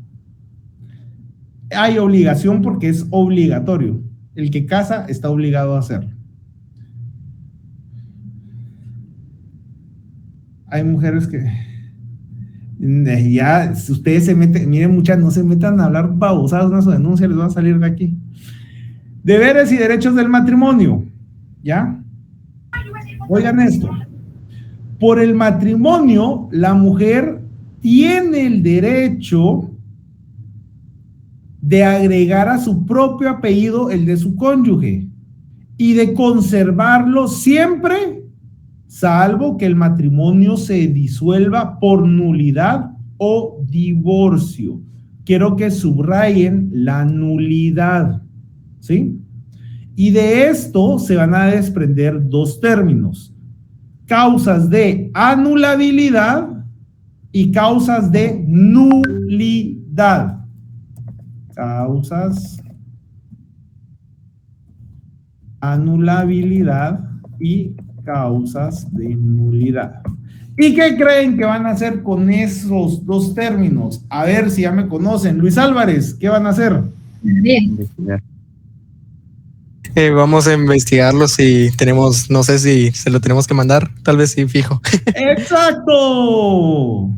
[SPEAKER 1] Hay obligación porque es obligatorio. El que casa está obligado a hacerlo. Hay mujeres que ya, si ustedes se meten, miren, muchas, no se metan a hablar babosadas, una denuncia les va a salir de aquí. Deberes y derechos del matrimonio, ¿ya? Oigan esto. Por el matrimonio, la mujer tiene el derecho de agregar a su propio apellido el de su cónyuge y de conservarlo siempre, salvo que el matrimonio se disuelva por nulidad o divorcio. Quiero que subrayen la nulidad, ¿sí? Y de esto se van a desprender dos términos: causas de anulabilidad y causas de nulidad. Causas, anulabilidad y causas de nulidad. ¿Y qué creen que van a hacer con esos dos términos? A ver si ya me conocen. Luis Álvarez, ¿qué van a hacer?
[SPEAKER 2] Bien.
[SPEAKER 15] Vamos a investigarlos y tenemos, no sé si se lo tenemos que mandar, tal vez sí, fijo.
[SPEAKER 1] ¡Exacto!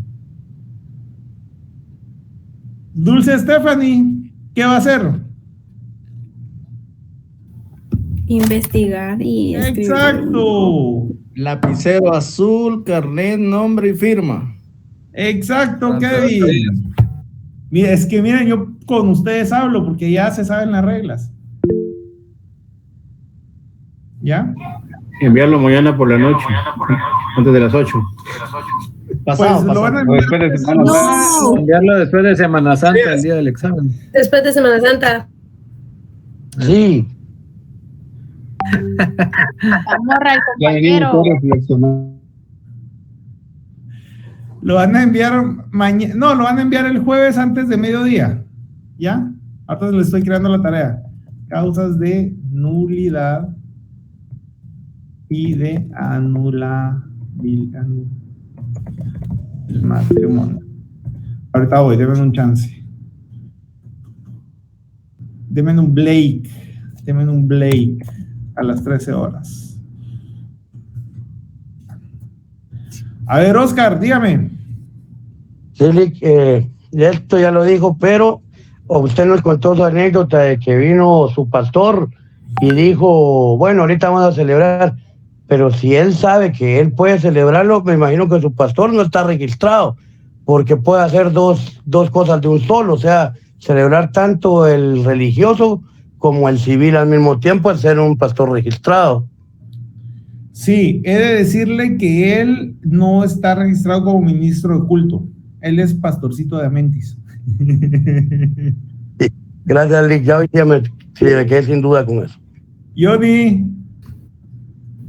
[SPEAKER 1] Dulce Stephanie, ¿qué va a hacer?
[SPEAKER 10] Investigar y escribir.
[SPEAKER 1] Exacto.
[SPEAKER 16] Lapicero azul, carnet, nombre y firma.
[SPEAKER 1] Exacto, Kevin. Mira, es que miren, yo con ustedes hablo porque ya se saben las reglas. ¿Ya?
[SPEAKER 17] Enviarlo mañana por la noche, antes de las 8.
[SPEAKER 1] Pasado, pues lo van a enviar
[SPEAKER 17] después de Semana Santa. Enviarlo después de Semana Santa, el día del examen.
[SPEAKER 18] Después de Semana Santa.
[SPEAKER 12] Sí.
[SPEAKER 14] Morra el compañero.
[SPEAKER 1] Lo van a enviar mañana, no, lo van a enviar el jueves antes de mediodía. ¿Ya? Ahora les estoy creando la tarea. Causas de nulidad y de anulabilidad del matrimonio. Ahorita voy, denme un chance. Denme un Blake a las 13 horas. A ver, Oscar, dígame.
[SPEAKER 12] Sí, esto ya lo dijo, pero usted nos contó su anécdota de que vino su pastor y dijo, bueno, ahorita vamos a celebrar, pero si él sabe que él puede celebrarlo, me imagino que su pastor no está registrado, porque puede hacer dos cosas de un solo, o sea, celebrar tanto el religioso como el civil al mismo tiempo, al ser un pastor registrado.
[SPEAKER 1] Sí, he de decirle que él no está registrado como ministro de culto. Él es pastorcito de Amentis.
[SPEAKER 12] Sí, gracias, Lick. Ya hoy día me quedé sin duda con eso.
[SPEAKER 1] Johnny.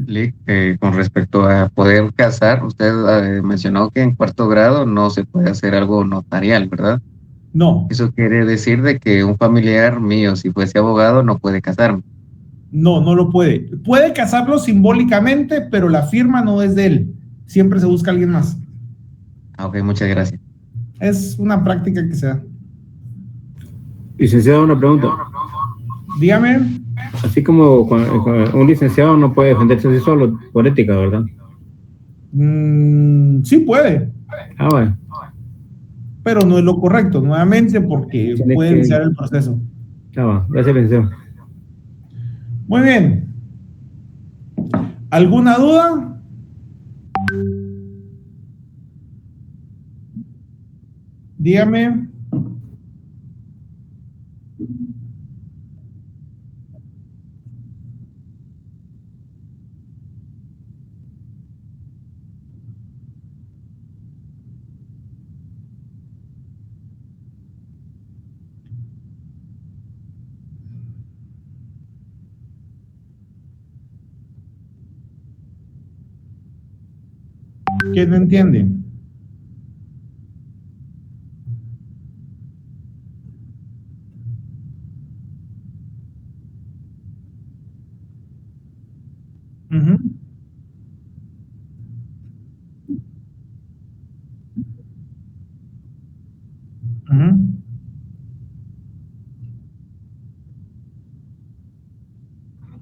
[SPEAKER 6] Lick, con respecto a poder casar, usted mencionó que en 4º grado no se puede hacer algo notarial, ¿verdad?
[SPEAKER 1] No.
[SPEAKER 6] Eso quiere decir de que un familiar mío, si fuese abogado, no puede casarme.
[SPEAKER 1] No, no lo puede. Puede casarlo simbólicamente, pero la firma no es de él. Siempre se busca a alguien más.
[SPEAKER 6] Ok, muchas gracias.
[SPEAKER 1] Es una práctica que se da.
[SPEAKER 17] Licenciado, una pregunta.
[SPEAKER 1] Dígame.
[SPEAKER 17] Así como un licenciado no puede defenderse así solo por ética, ¿verdad?
[SPEAKER 1] Sí puede.
[SPEAKER 17] Ah, bueno.
[SPEAKER 1] Pero no es lo correcto, nuevamente, porque puede iniciar el proceso.
[SPEAKER 17] Ah, va. Gracias, licenciado.
[SPEAKER 1] Muy bien. ¿Alguna duda? Dígame. ¿Quién no entiende? Ujú. Ujú.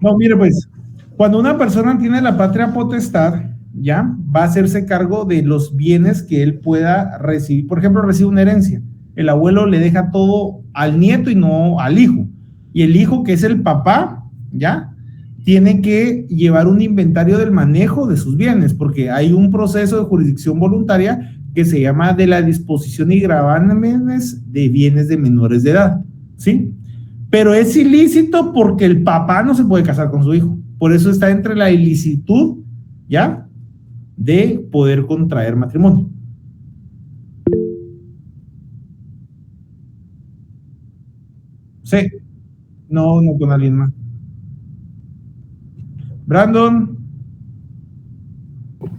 [SPEAKER 1] No, mire pues, cuando una persona tiene la patria potestad, ya va a hacerse cargo de los bienes que él pueda recibir. Por ejemplo, recibe una herencia. El abuelo le deja todo al nieto y no al hijo. Y el hijo, que es el papá, ya tiene que llevar un inventario del manejo de sus bienes, porque hay un proceso de jurisdicción voluntaria que se llama de la disposición y gravámenes de bienes de menores de edad, ¿sí? Pero es ilícito porque el papá no se puede casar con su hijo. Por eso está entre la ilicitud, ¿ya?, de poder contraer matrimonio. Sí. No con alguien más. Brandon.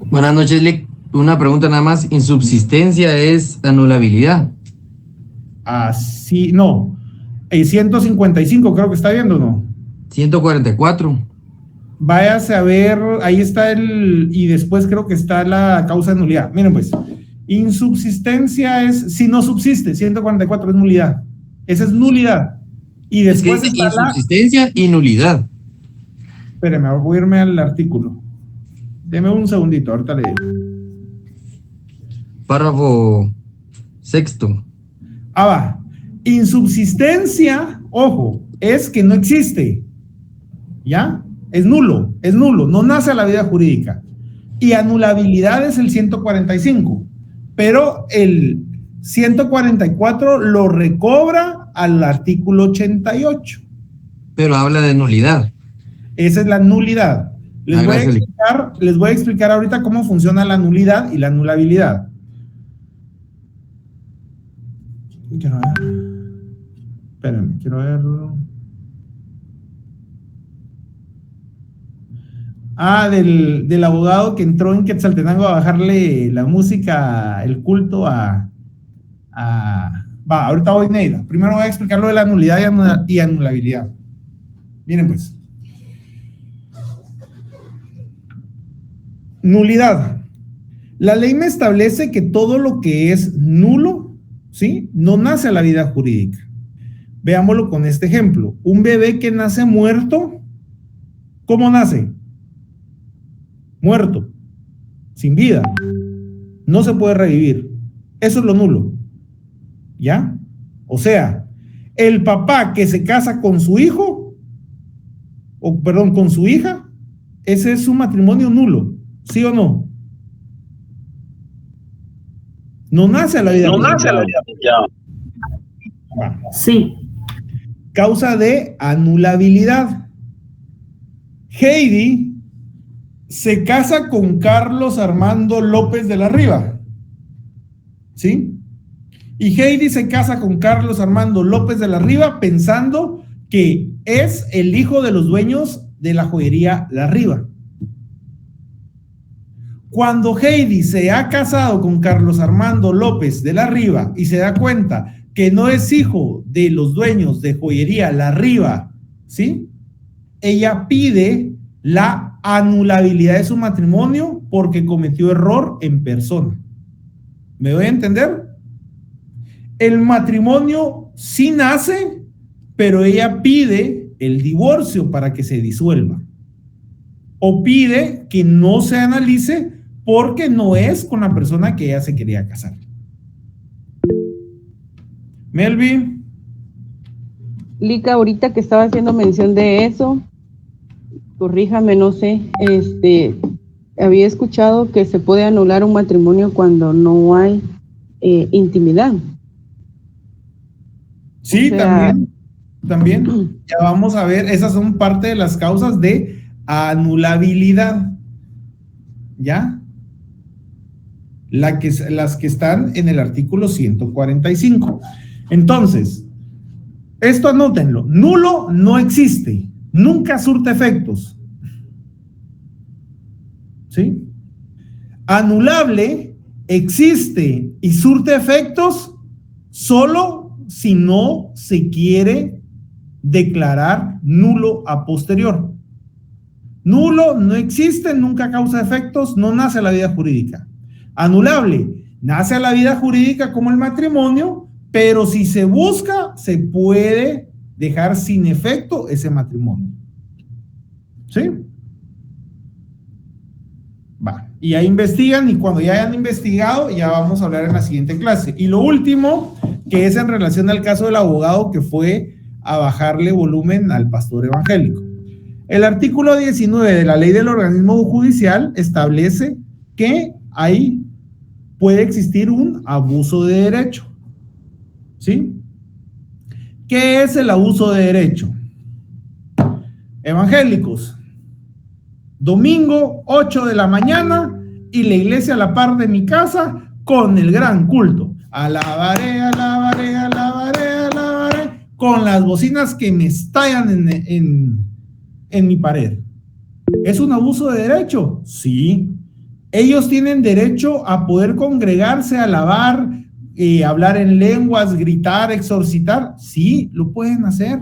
[SPEAKER 19] Buenas noches, Lick. Una pregunta nada más. ¿Insubsistencia es anulabilidad?
[SPEAKER 1] Así, no. 155 creo que está viendo, ¿no?
[SPEAKER 19] 144.
[SPEAKER 1] Váyase a ver, ahí está y después creo que está la causa de nulidad. Miren pues, insubsistencia es, si no subsiste, 144 es nulidad. Esa es nulidad. Y después
[SPEAKER 19] es que dice insubsistencia y nulidad.
[SPEAKER 1] Espéreme, voy a irme al artículo. Deme un segundito, ahorita le digo.
[SPEAKER 19] Párrafo 6º.
[SPEAKER 1] Va. Insubsistencia, ojo, es que no existe. ¿Ya? es nulo, no nace a la vida jurídica. Y anulabilidad es el 145, pero el 144 lo recobra al artículo 88.
[SPEAKER 19] Pero habla de nulidad.
[SPEAKER 1] Esa es la nulidad. Les voy a explicar ahorita cómo funciona la nulidad y la anulabilidad. Quiero verlo. Del abogado que entró en Quetzaltenango a bajarle la música, el culto ahorita voy, Neida. Primero voy a explicar lo de la nulidad y anulabilidad. Miren pues. Nulidad. La ley me establece que todo lo que es nulo, ¿sí?, no nace a la vida jurídica. Veámoslo con este ejemplo. Un bebé que nace muerto, ¿cómo nace? Muerto, sin vida. No se puede revivir. Eso es lo nulo. ¿Ya? O sea, el papá que se casa con su hijo, con su hija, ese es un matrimonio nulo. ¿Sí o no? No nace a la vida.
[SPEAKER 3] Sí.
[SPEAKER 1] Causa de anulabilidad. Heidi se casa con Carlos Armando López de la Riva. ¿Sí? Y Heidi se casa con Carlos Armando López de la Riva pensando que es el hijo de los dueños de la joyería La Riva. Cuando Heidi se ha casado con Carlos Armando López de la Riva y se da cuenta que no es hijo de los dueños de joyería La Riva, ¿sí?, ella pide la anulabilidad de su matrimonio porque cometió error en persona. ¿Me doy a entender? El matrimonio sí nace, pero ella pide el divorcio para que se disuelva. O pide que no se analice porque no es con la persona que ella se quería casar. Melvin.
[SPEAKER 7] Lica, ahorita que estaba haciendo mención de eso, corríjame, no sé, había escuchado que se puede anular un matrimonio cuando no hay intimidad.
[SPEAKER 1] Sí, o sea, también. Ya vamos a ver, esas son parte de las causas de anulabilidad. ¿Ya? Las que están en el artículo 145. Entonces, esto anótenlo. Nulo no existe. Nunca surte efectos. ¿Sí? Anulable existe y surte efectos solo si no se quiere declarar nulo a posterior. Nulo no existe, nunca causa efectos, no nace a la vida jurídica. Anulable, nace a la vida jurídica como el matrimonio, pero si se busca, se puede dejar sin efecto ese matrimonio. ¿Sí? Va. Y ya investigan, y cuando ya hayan investigado, ya vamos a hablar en la siguiente clase. Y lo último, que es en relación al caso del abogado que fue a bajarle volumen al pastor evangélico. El artículo 19 de la ley del organismo judicial establece que ahí puede existir un abuso de derecho. ¿Sí? ¿Qué es el abuso de derecho? Evangélicos, domingo 8 de la mañana y la iglesia a la par de mi casa con el gran culto. Alabaré, alabaré, alabaré, alabaré, con las bocinas que me estallan en mi pared. ¿Es un abuso de derecho? Sí. Ellos tienen derecho a poder congregarse, alabar, hablar en lenguas, gritar, exorcitar. Sí, lo pueden hacer.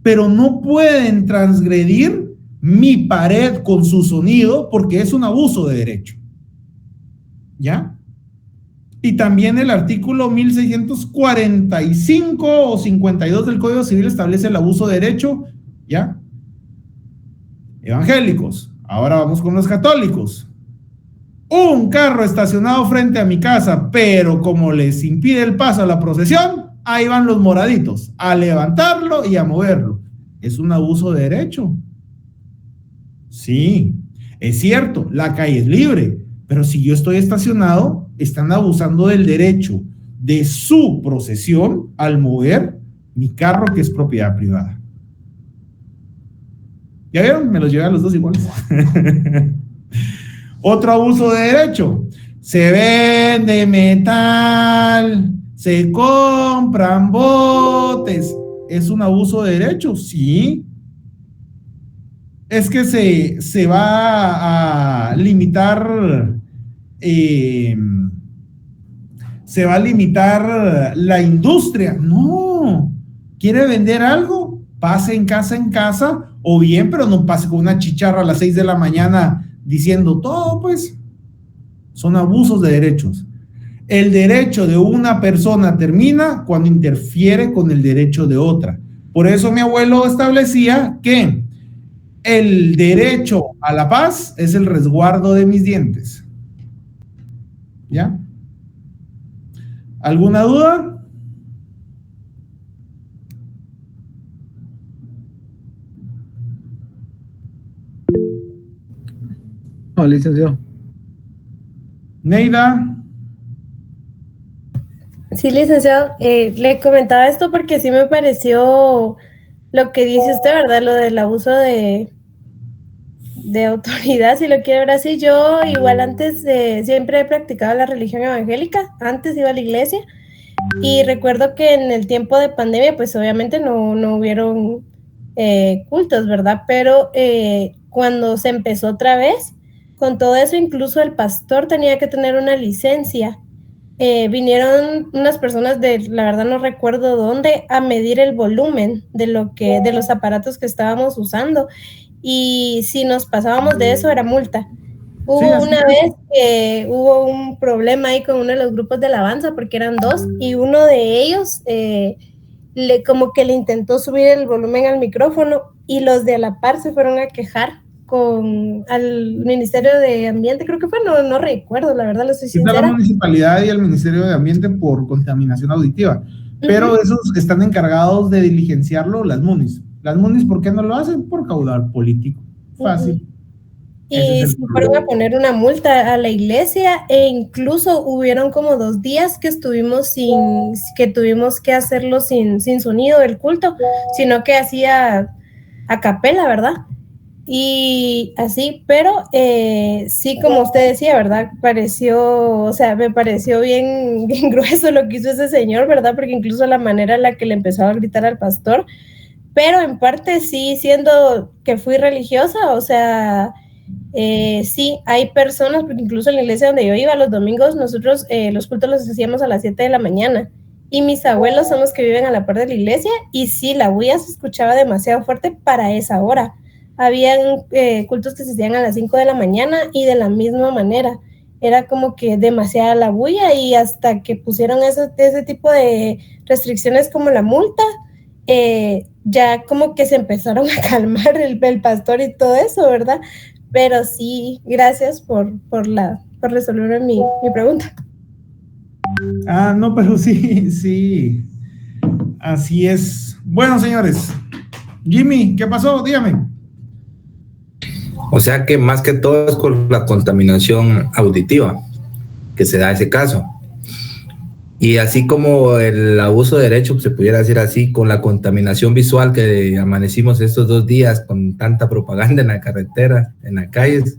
[SPEAKER 1] Pero no pueden transgredir mi pared con su sonido porque es un abuso de derecho. ¿Ya? Y también el artículo 1645 o 52 del Código Civil establece el abuso de derecho. ¿Ya? Evangélicos. Ahora vamos con los católicos. Un carro estacionado frente a mi casa, pero como les impide el paso a la procesión, ahí van los moraditos a levantarlo y a moverlo. Es un abuso de derecho. Sí, es cierto, la calle es libre, pero si yo estoy estacionado, están abusando del derecho de su procesión al mover mi carro que es propiedad privada. ¿Ya vieron? Me los llevé a los dos iguales. Otro abuso de derecho. Se vende metal, se compran botes. ¿Es un abuso de derecho? Sí. Es que se va a limitar, se va a limitar la industria. No. ¿Quiere vender algo? Pase en casa, o bien, pero no pase con una chicharra a las 6 de la mañana diciendo todo, pues. Son abusos de derechos. El derecho de una persona termina cuando interfiere con el derecho de otra. Por eso mi abuelo establecía que el derecho a la paz es el resguardo de mis dientes. ¿Ya? ¿Alguna duda?
[SPEAKER 4] No, licenciado.
[SPEAKER 1] Neida.
[SPEAKER 18] Sí, licenciado, le comentaba esto porque sí me pareció lo que dice usted, ¿verdad? Lo del abuso de autoridad, si lo quiere ver así. Yo igual antes siempre he practicado la religión evangélica, antes iba a la iglesia y recuerdo que en el tiempo de pandemia pues obviamente no hubieron cultos, ¿verdad? Pero cuando se empezó otra vez, con todo eso incluso el pastor tenía que tener una licencia. Vinieron unas personas la verdad no recuerdo dónde, a medir el volumen de los aparatos que estábamos usando, y si nos pasábamos de eso era multa. Hubo una vez que hubo un problema ahí con uno de los grupos de alabanza, porque eran dos, y uno de ellos como que le intentó subir el volumen al micrófono, y los de a la par se fueron a quejar al Ministerio de Ambiente, creo que fue, no recuerdo, la verdad, lo soy sincera.
[SPEAKER 1] La municipalidad y el Ministerio de Ambiente por contaminación auditiva, pero esos están encargados de diligenciarlo las MUNIS. Las MUNIS, ¿por qué no lo hacen? Por caudal político. Fácil.
[SPEAKER 18] Y se fueron a poner una multa a la iglesia, e incluso hubieron como 2 días que tuvimos que hacerlo sin sonido del culto, sino que hacía a capela, ¿verdad? Y así, pero sí, como usted decía, ¿verdad? Me pareció bien grueso lo que hizo ese señor, ¿verdad? Porque incluso la manera en la que le empezó a gritar al pastor, pero en parte sí, siendo que fui religiosa, o sea, sí, hay personas, porque incluso en la iglesia donde yo iba los domingos, nosotros los cultos los hacíamos a las 7 de la mañana, y mis abuelos son los que viven a la par de la iglesia, y sí, la bulla se escuchaba demasiado fuerte para esa hora. Habían cultos que se hacían a las 5 de la mañana y de la misma manera. Era como que demasiada la bulla, y hasta que pusieron ese tipo de restricciones como la multa, ya como que se empezaron a calmar el pastor y todo eso, ¿verdad? Pero sí, gracias por resolver mi pregunta.
[SPEAKER 1] No, pero sí. Así es. Bueno, señores. Jimmy, ¿qué pasó? Dígame.
[SPEAKER 8] O sea que más que todo es con la contaminación auditiva que se da ese caso. Y así como el abuso de derecho, se pudiera decir así, con la contaminación visual que amanecimos estos 2 días con tanta propaganda en la carretera, en las calles.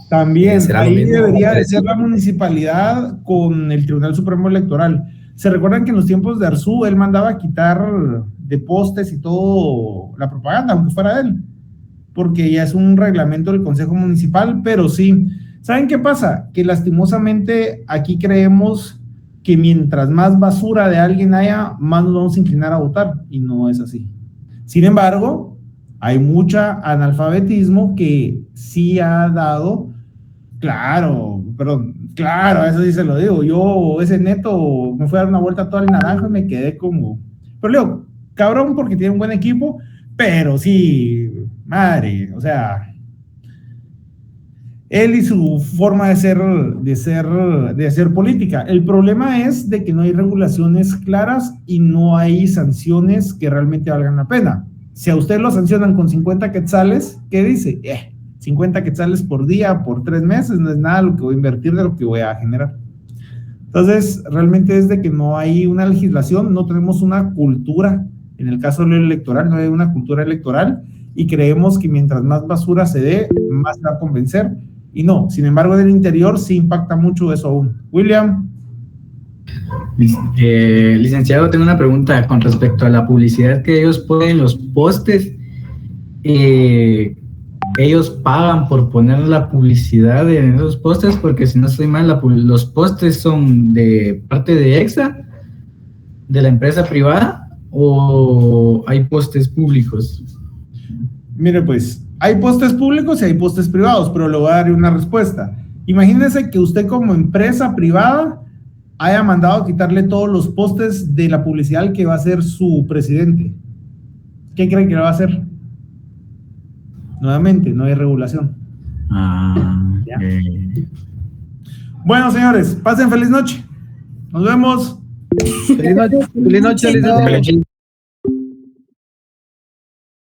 [SPEAKER 1] También, ahí debería de ser la municipalidad con el Tribunal Supremo Electoral. ¿Se recuerdan que en los tiempos de Arzú él mandaba quitar de postes y todo la propaganda, aunque fuera de él? Porque ya es un reglamento del Consejo Municipal, pero sí. ¿Saben qué pasa? Que lastimosamente aquí creemos que mientras más basura de alguien haya, más nos vamos a inclinar a votar, y no es así. Sin embargo, hay mucha analfabetismo que sí ha dado, claro, eso sí se lo digo, yo ese neto me fui a dar una vuelta toda el naranja y me quedé como, pero le digo, cabrón, porque tiene un buen equipo, pero sí, madre, o sea, él y su forma de hacer política. El problema es de que no hay regulaciones claras y no hay sanciones que realmente valgan la pena. Si a usted lo sancionan con 50 quetzales, ¿qué dice? 50 quetzales por día, por 3 meses, no es nada lo que voy a invertir de lo que voy a generar. Entonces, realmente es de que no hay una legislación, no tenemos una cultura, en el caso de lo electoral, no hay una cultura electoral, y creemos que mientras más basura se dé, más se va a convencer, y no, sin embargo, del interior sí impacta mucho eso aún. William.
[SPEAKER 13] Licenciado, tengo una pregunta con respecto a la publicidad que ellos ponen en los postes. Ellos pagan por poner la publicidad en esos postes, porque si no estoy mal, los postes son de parte de EXA, de la empresa privada, o hay postes públicos.
[SPEAKER 1] Mire, pues, hay postes públicos y hay postes privados, pero le voy a dar una respuesta. Imagínese que usted como empresa privada haya mandado a quitarle todos los postes de la publicidad al que va a ser su presidente. ¿Qué cree que le va a hacer? Nuevamente, no hay regulación. Bueno, señores, pasen feliz noche. Nos vemos.
[SPEAKER 4] Feliz noche, licenciado.